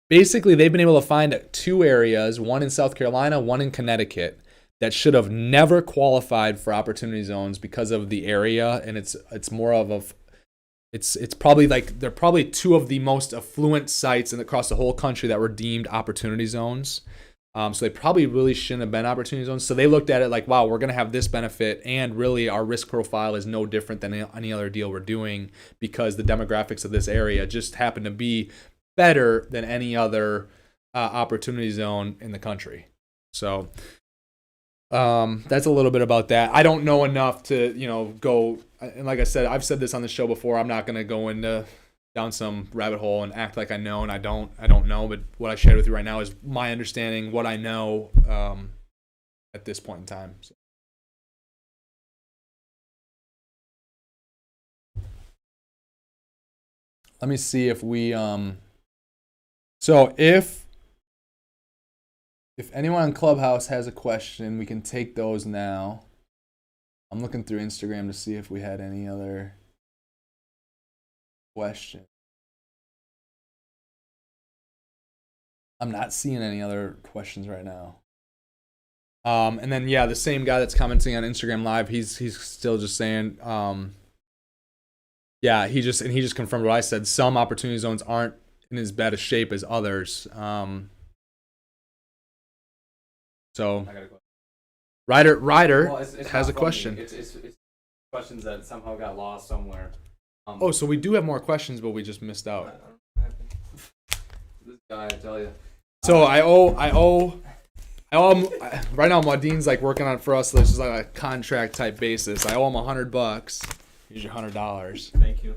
2 areas, one in South Carolina, one in Connecticut, that should have never qualified for opportunity zones because of the area, and it's more of a it's probably like they're probably 2 of the most affluent sites across the whole country that were deemed opportunity zones. So they probably really shouldn't have been opportunity zones. So they looked at it like, wow, we're going to have this benefit, and really our risk profile is no different than any other deal we're doing, because the demographics of this area just happen to be better than any other opportunity zone in the country. So that's a little bit about that. I don't know enough to, go, and like I said, I've said this on the show before, I'm not going to go down some rabbit hole and act like I know, and I don't know, but what I shared with you right now is my understanding, what I know at this point in time. So. Let me see if we so if anyone on Clubhouse has a question, we can take those now. I'm looking through Instagram to see if we had any other question. I'm not seeing any other questions right now. And then the same guy that's commenting on Instagram Live, he's still just saying, he just confirmed what I said. Some opportunity zones aren't in as bad a shape as others. So I got a question. Ryder Well, it's has not a from question. me. It's questions that somehow got lost somewhere. Oh, so we do have more questions, but we just missed out. This guy, I tell you. So I owe him, right now. Maudine's like working on it for us. So this is like a contract type basis. I owe him $100. Here's your $100. Thank you.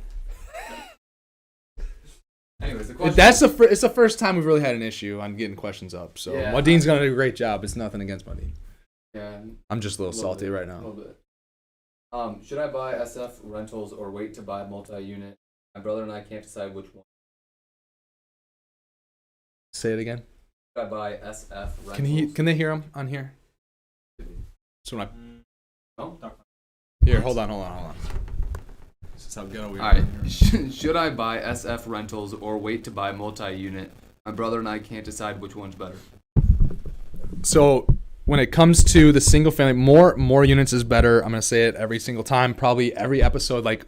Anyways, the question. It's the first time we've really had an issue on getting questions up. So Yeah. Maudine's gonna do a great job. It's nothing against Maudine. Yeah, I'm just a little salty bit, right A now. little bit. Should I buy SF rentals or wait to buy multi-unit? My brother and I can't decide which one. Say it again. Should I buy SF rentals? Can they hear him on here? So when No? here, hold on. This is how ghetto we are. All right. Should I buy SF rentals or wait to buy multi-unit? My brother and I can't decide which one's better. So when it comes to the single family, more units is better. I'm gonna say it every single time, probably every episode. Like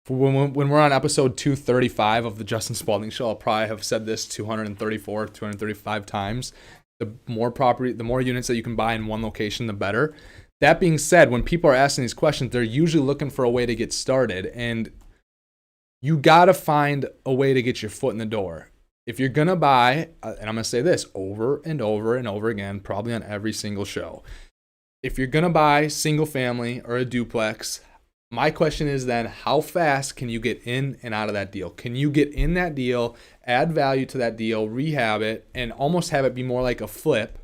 when we're on episode 235 of the Justin Spaulding Show, I'll probably have said this 235 times. The more units that you can buy in one location, the better. That being said, when people are asking these questions, they're usually looking for a way to get started, and you gotta find a way to get your foot in the door. If you're gonna buy, and I'm gonna say this over and over and over again, probably on every single show, if you're gonna buy single family or a duplex, my question is then, how fast can you get in and out of that deal? Can you get in that deal, add value to that deal, rehab it, and almost have it be more like a flip?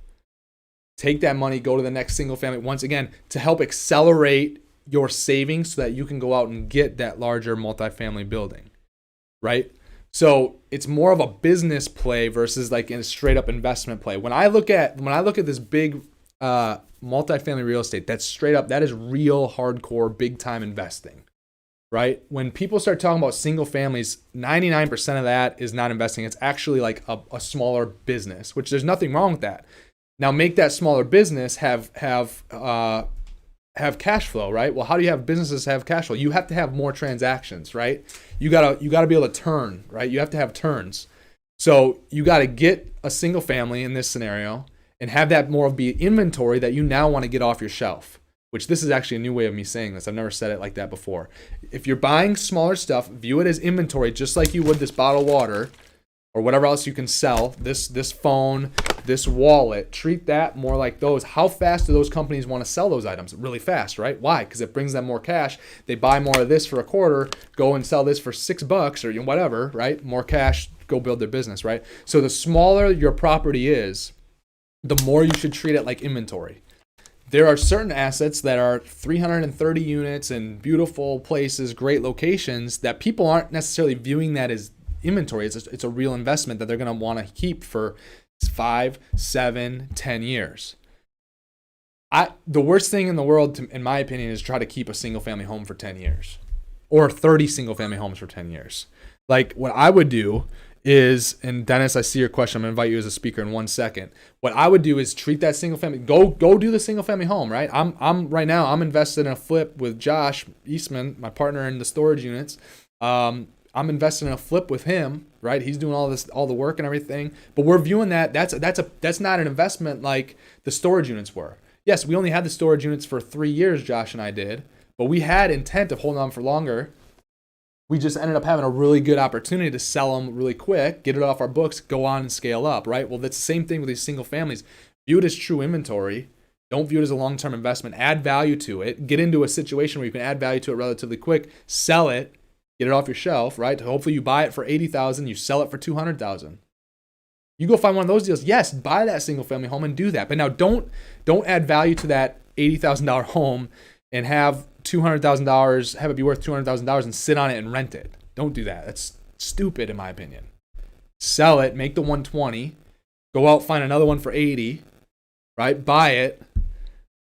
Take that money, go to the next single family, once again, to help accelerate your savings so that you can go out and get that larger multifamily building, right? So it's more of a business play versus like a straight up investment play. When I look at this big multifamily real estate, that's straight up, that is real hardcore big time investing, right? When people start talking about single families, 99% of that is not investing. It's actually like a smaller business, which there's nothing wrong with that. Now make that smaller business have cash flow, right? Well, how do you have businesses have cash flow? You have to have more transactions, right? You gotta be able to turn, right? You have to have turns. So you gotta get a single family in this scenario and have that more of be inventory that you now want to get off your shelf. Which this is actually a new way of me saying this. I've never said it like that before. If you're buying smaller stuff, view it as inventory, just like you would this bottle of water or whatever else you can sell. This phone, this wallet, treat that more like those. How fast do those companies want to sell those items? Really fast, right? Why? Because it brings them more cash. They buy more of this for a quarter, go and sell this for $6 or whatever, right? More cash, go build their business, right? So the smaller your property is, the more you should treat it like inventory. There are certain assets that are 330 units in beautiful places, great locations, that people aren't necessarily viewing that as inventory. It's a real investment that they're going to want to keep for 5, 7, 10 years. The worst thing in the world, in my opinion, is try to keep a single family home for 10 years or 30 single family homes for 10 years. Like what I would do is, and Dennis, I see your question. I'm gonna invite you as a speaker in 1 second. What I would do is treat that single family, go do the single family home, right? I'm right now, I'm invested in a flip with Josh Eastman, my partner in the storage units. I'm invested in a flip with him, right? He's doing all the work and everything. But we're viewing that's not an investment like the storage units were. Yes, we only had the storage units for 3 years, Josh and I did, but we had intent of holding on for longer. We just ended up having a really good opportunity to sell them really quick, get it off our books, go on and scale up, right? Well, that's the same thing with these single families. View it as true inventory. Don't view it as a long-term investment. Add value to it. Get into a situation where you can add value to it relatively quick. Sell it. Get it off your shelf, right? Hopefully you buy it for $80,000. You sell it for $200,000. You go find one of those deals. Yes, buy that single family home and do that. But now don't add value to that $80,000 home and have $200,000, have it be worth $200,000 and sit on it and rent it. Don't do that. That's stupid in my opinion. Sell it, make the 120, go out, find another one for 80, right? Buy it,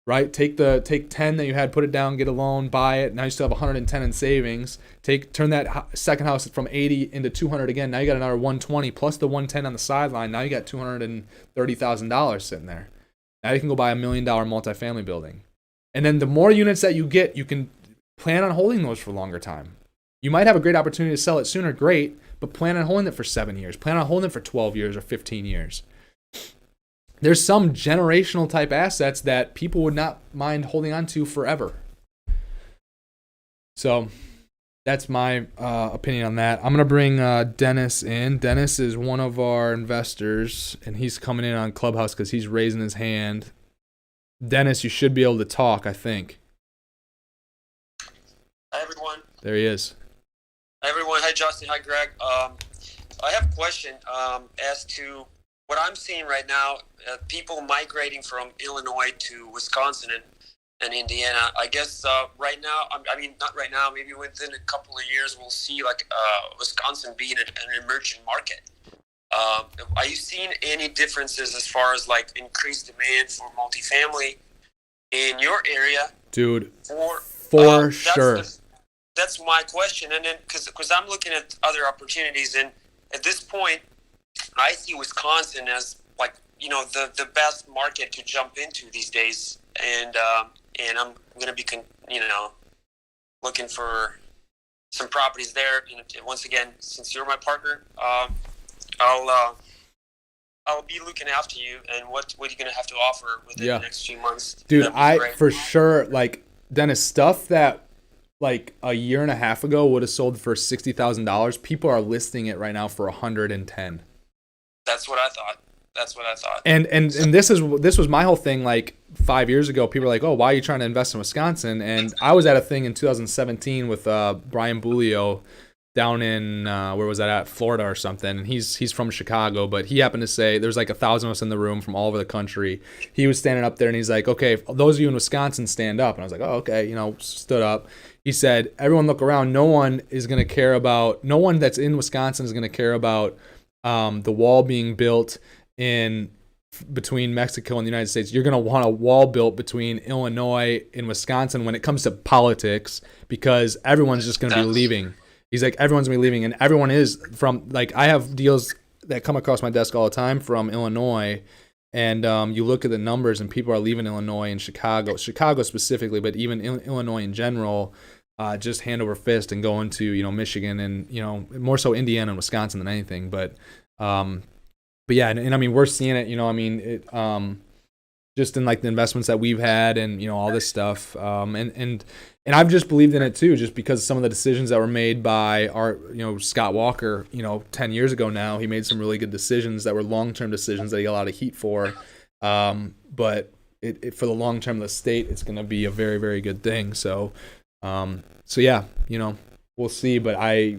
right? Take 10 that you had, put it down, get a loan, buy it. Now you still have 110 in savings. Turn that second house from 80 into 200 again. Now you got another 120 plus the 110 on the sideline. Now you got $230,000 sitting there. Now you can go buy $1 million multifamily building. And then the more units that you get, you can plan on holding those for a longer time. You might have a great opportunity to sell it sooner, great, but plan on holding it for 7 years. Plan on holding it for 12 years or 15 years. There's some generational type assets that people would not mind holding on to forever. So that's my opinion on that. I'm going to bring Dennis in. Dennis is one of our investors, and he's coming in on Clubhouse because he's raising his hand. Dennis, you should be able to talk, I think. Hi, everyone. There he is. Hi, everyone. Hi, Justin. Hi, Greg. I have a question as to what I'm seeing right now, people migrating from Illinois to Wisconsin and Indiana. I guess right now, I mean, not right now, maybe within a couple of years, we'll see like Wisconsin being an emerging market. Are you seeing any differences as far as like increased demand for multifamily in your area? Dude, For sure. That's my question. And then because I'm looking at other opportunities, and at this point, I see Wisconsin as like, you know, the best market to jump into these days. And I'm going to be, looking for some properties there. And once again, since you're my partner, I'll be looking after you and what you're going to have to offer within the next few months. Dude, for sure, like, Dennis, stuff that like a year and a half ago would have sold for $60,000, people are listing it right now for $110,000. That's what I thought. And this was my whole thing. Like 5 years ago, people were like, "Oh, why are you trying to invest in Wisconsin?" And I was at a thing in 2017 with Brian Bulio down in where was that at? Florida or something. And he's from Chicago, but he happened to say there's like 1,000 of us in the room from all over the country. He was standing up there and he's like, "Okay, those of you in Wisconsin, stand up." And I was like, "Oh, okay," stood up. He said, "Everyone look around. No one that's in Wisconsin is going to care about the wall being built in between Mexico and the United States. You're going to want a wall built between Illinois and Wisconsin when it comes to politics, because everyone's just going to be leaving." He's like, everyone's going to be leaving, and everyone is from, like, I have deals that come across my desk all the time from Illinois, and you look at the numbers and people are leaving Illinois and Chicago specifically, but even Illinois in general, just hand over fist and going to, Michigan and, more so Indiana and Wisconsin than anything. But yeah, and I mean, we're seeing it, just in like the investments that we've had and, all this stuff. And I've just believed in it too, just because some of the decisions that were made by our, Scott Walker, 10 years ago now. He made some really good decisions that were long-term decisions that he got a lot of heat for. But for the long term of the state, it's going to be a very, very good thing. So yeah, we'll see. But I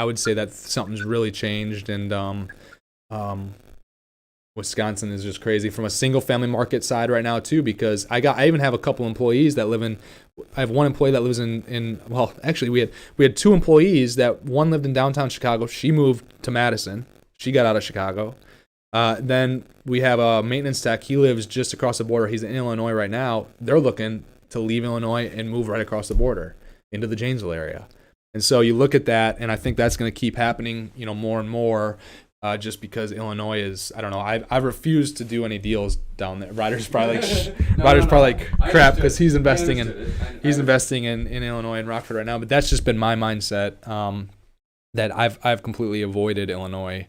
would say that something's really changed, and Wisconsin is just crazy from a single family market side right now too, because I even have a couple employees that I have one employee that lives well, actually we had two employees that one lived in downtown Chicago. She moved to Madison. She got out of Chicago. Then we have a maintenance tech. He lives just across the border. He's in Illinois right now. They're looking to leave Illinois and move right across the border into the Janesville area. And so you look at that, and I think that's going to keep happening, more and more. Just because Illinois is, I don't know. I've refused to do any deals down there. Ryder's probably like, crap, because he's investing in Illinois and Rockford right now. But that's just been my mindset, that I've completely avoided Illinois,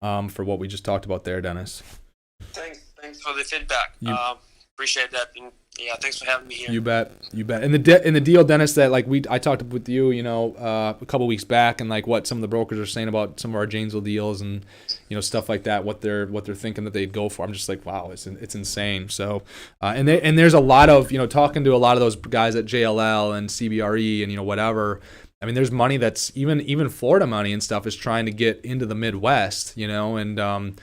for what we just talked about there, Dennis. Thanks for the feedback. Appreciate that. And yeah, thanks for having me here. You bet. And the deal, Dennis, that like I talked with you, a couple weeks back, and like what some of the brokers are saying about some of our Janesville deals and stuff like that, what they're thinking that they'd go for. I'm just like, wow, it's insane. So and there's a lot of talking to a lot of those guys at JLL and CBRE and whatever. I mean, there's money that's even Florida money and stuff is trying to get into the Midwest, and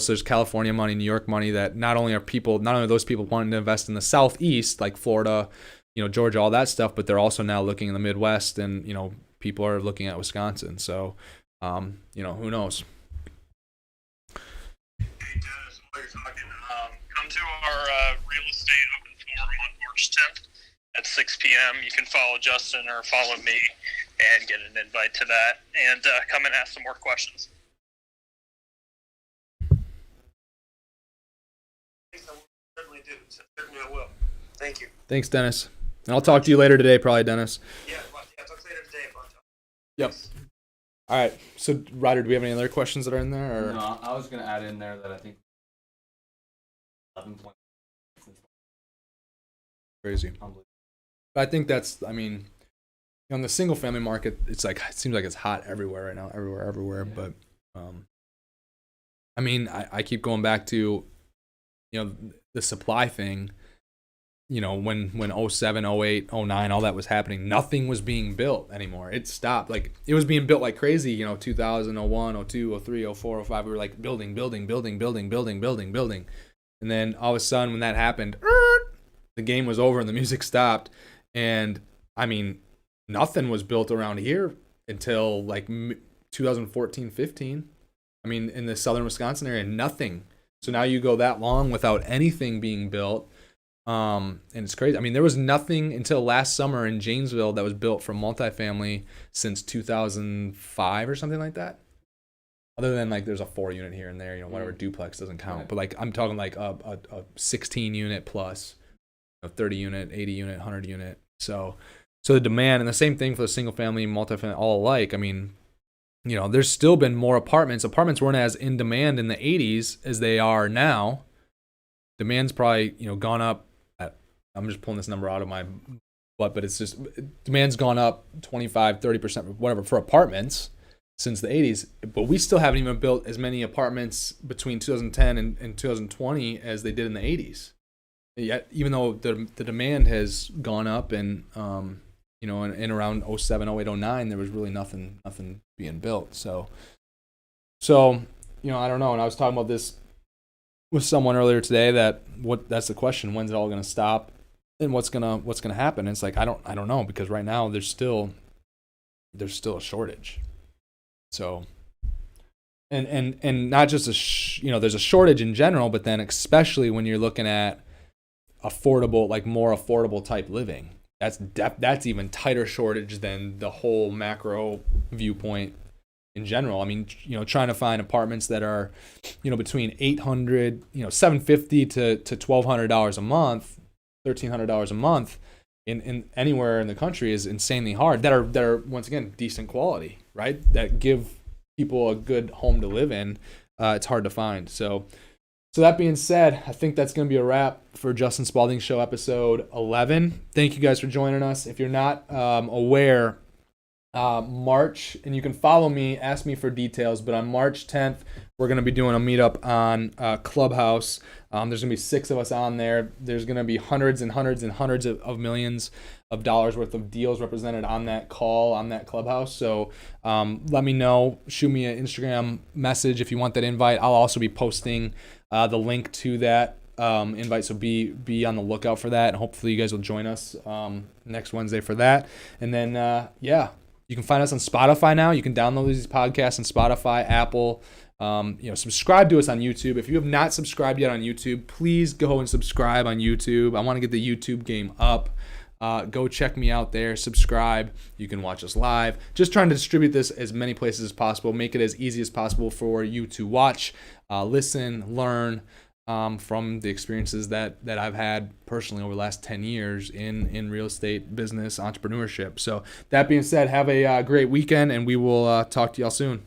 so there's California money, New York money that not only are those people wanting to invest in the Southeast, like Florida, Georgia, all that stuff, but they're also now looking in the Midwest, and people are looking at Wisconsin. So, who knows? Hey Dennis, while you're talking, come to our real estate open forum on March 10th at 6 p.m. You can follow Justin or follow me and get an invite to that, and come and ask some more questions. Certainly do. Certainly I will. Thank you. Thanks, Dennis. And I'll talk to you later today, probably, Dennis. Yeah, talk later today. Yep. All right. So, Ryder, do we have any other questions that are in there? Or? No, I was gonna add in there that I think 11 points. Crazy. But I think that's, I mean, on the single family market, it's like, it seems like it's hot everywhere right now, everywhere. Yeah. But, I mean, I keep going back to, you know, the supply thing. You know, when 07, 08, 09, all that was happening, nothing was being built anymore. It stopped. Like, it was being built like crazy, you know, 2000, 01, 02, 03, 04, 05. We were like building. And then all of a sudden, when that happened, the game was over and the music stopped. And, I mean, nothing was built around here until like 2014, 15. I mean, in the southern Wisconsin area, nothing. So now you go that long without anything being built. And it's crazy. I mean, there was nothing until last summer in Janesville that was built for multifamily since 2005 or something like that. Other than like there's a 4-unit here and there, you know, whatever, duplex doesn't count. Right. But like I'm talking like a 16-unit plus, a 30-unit, 80-unit, 100-unit. So the demand, and the same thing for the single family, multifamily, all alike. I mean, you know, there's still been more apartments. Apartments weren't as in demand in the 80s as they are now. Demand's probably, you know, gone up. I'm just pulling this number out of my butt, but it's just demand's gone up 25, 30%, whatever, for apartments since the 80s. But we still haven't even built as many apartments between 2010 and 2020 as they did in the 80s. Yet, even though the demand has gone up, and you know, in around 07, 08, 09, there was really nothing being built. So you know, I don't know. And I was talking about this with someone earlier today, that's the question: when's it all going to stop, and what's gonna happen? And it's like I don't know, because right now there's still a shortage. So and not just you know, there's a shortage in general, but then especially when you're looking at affordable, like more affordable type living, that's even tighter shortage than the whole macro viewpoint in general. I mean, you know, trying to find apartments that are, you know, between $800, you know, $750 to $1,200 a month, $1,300 a month in anywhere in the country is insanely hard. That are once again decent quality, right? That give people a good home to live in. It's hard to find. So that being said, I think that's going to be a wrap for Justin Spaulding Show episode 11. Thank you guys for joining us. If you're not aware, March, and you can follow me, ask me for details, but on March 10th, we're going to be doing a meetup on Clubhouse. There's going to be 6 of us on there. There's going to be hundreds and hundreds and hundreds of millions of dollars worth of deals represented on that call, on that Clubhouse. So let me know. Shoot me an Instagram message if you want that invite. I'll also be posting the link to that invite, so be on the lookout for that, and hopefully you guys will join us next Wednesday for that. And then yeah, you can find us on Spotify now. You can download these podcasts on Spotify, Apple. You know, subscribe to us on YouTube. If you have not subscribed yet on YouTube, please go and subscribe on YouTube. I want to get the YouTube game up. Go check me out there. Subscribe. You can watch us live. Just trying to distribute this as many places as possible. Make it as easy as possible for you to watch, listen, learn from the experiences that I've had personally over the last 10 years in real estate, business, entrepreneurship. So that being said, have a great weekend, and we will talk to y'all soon.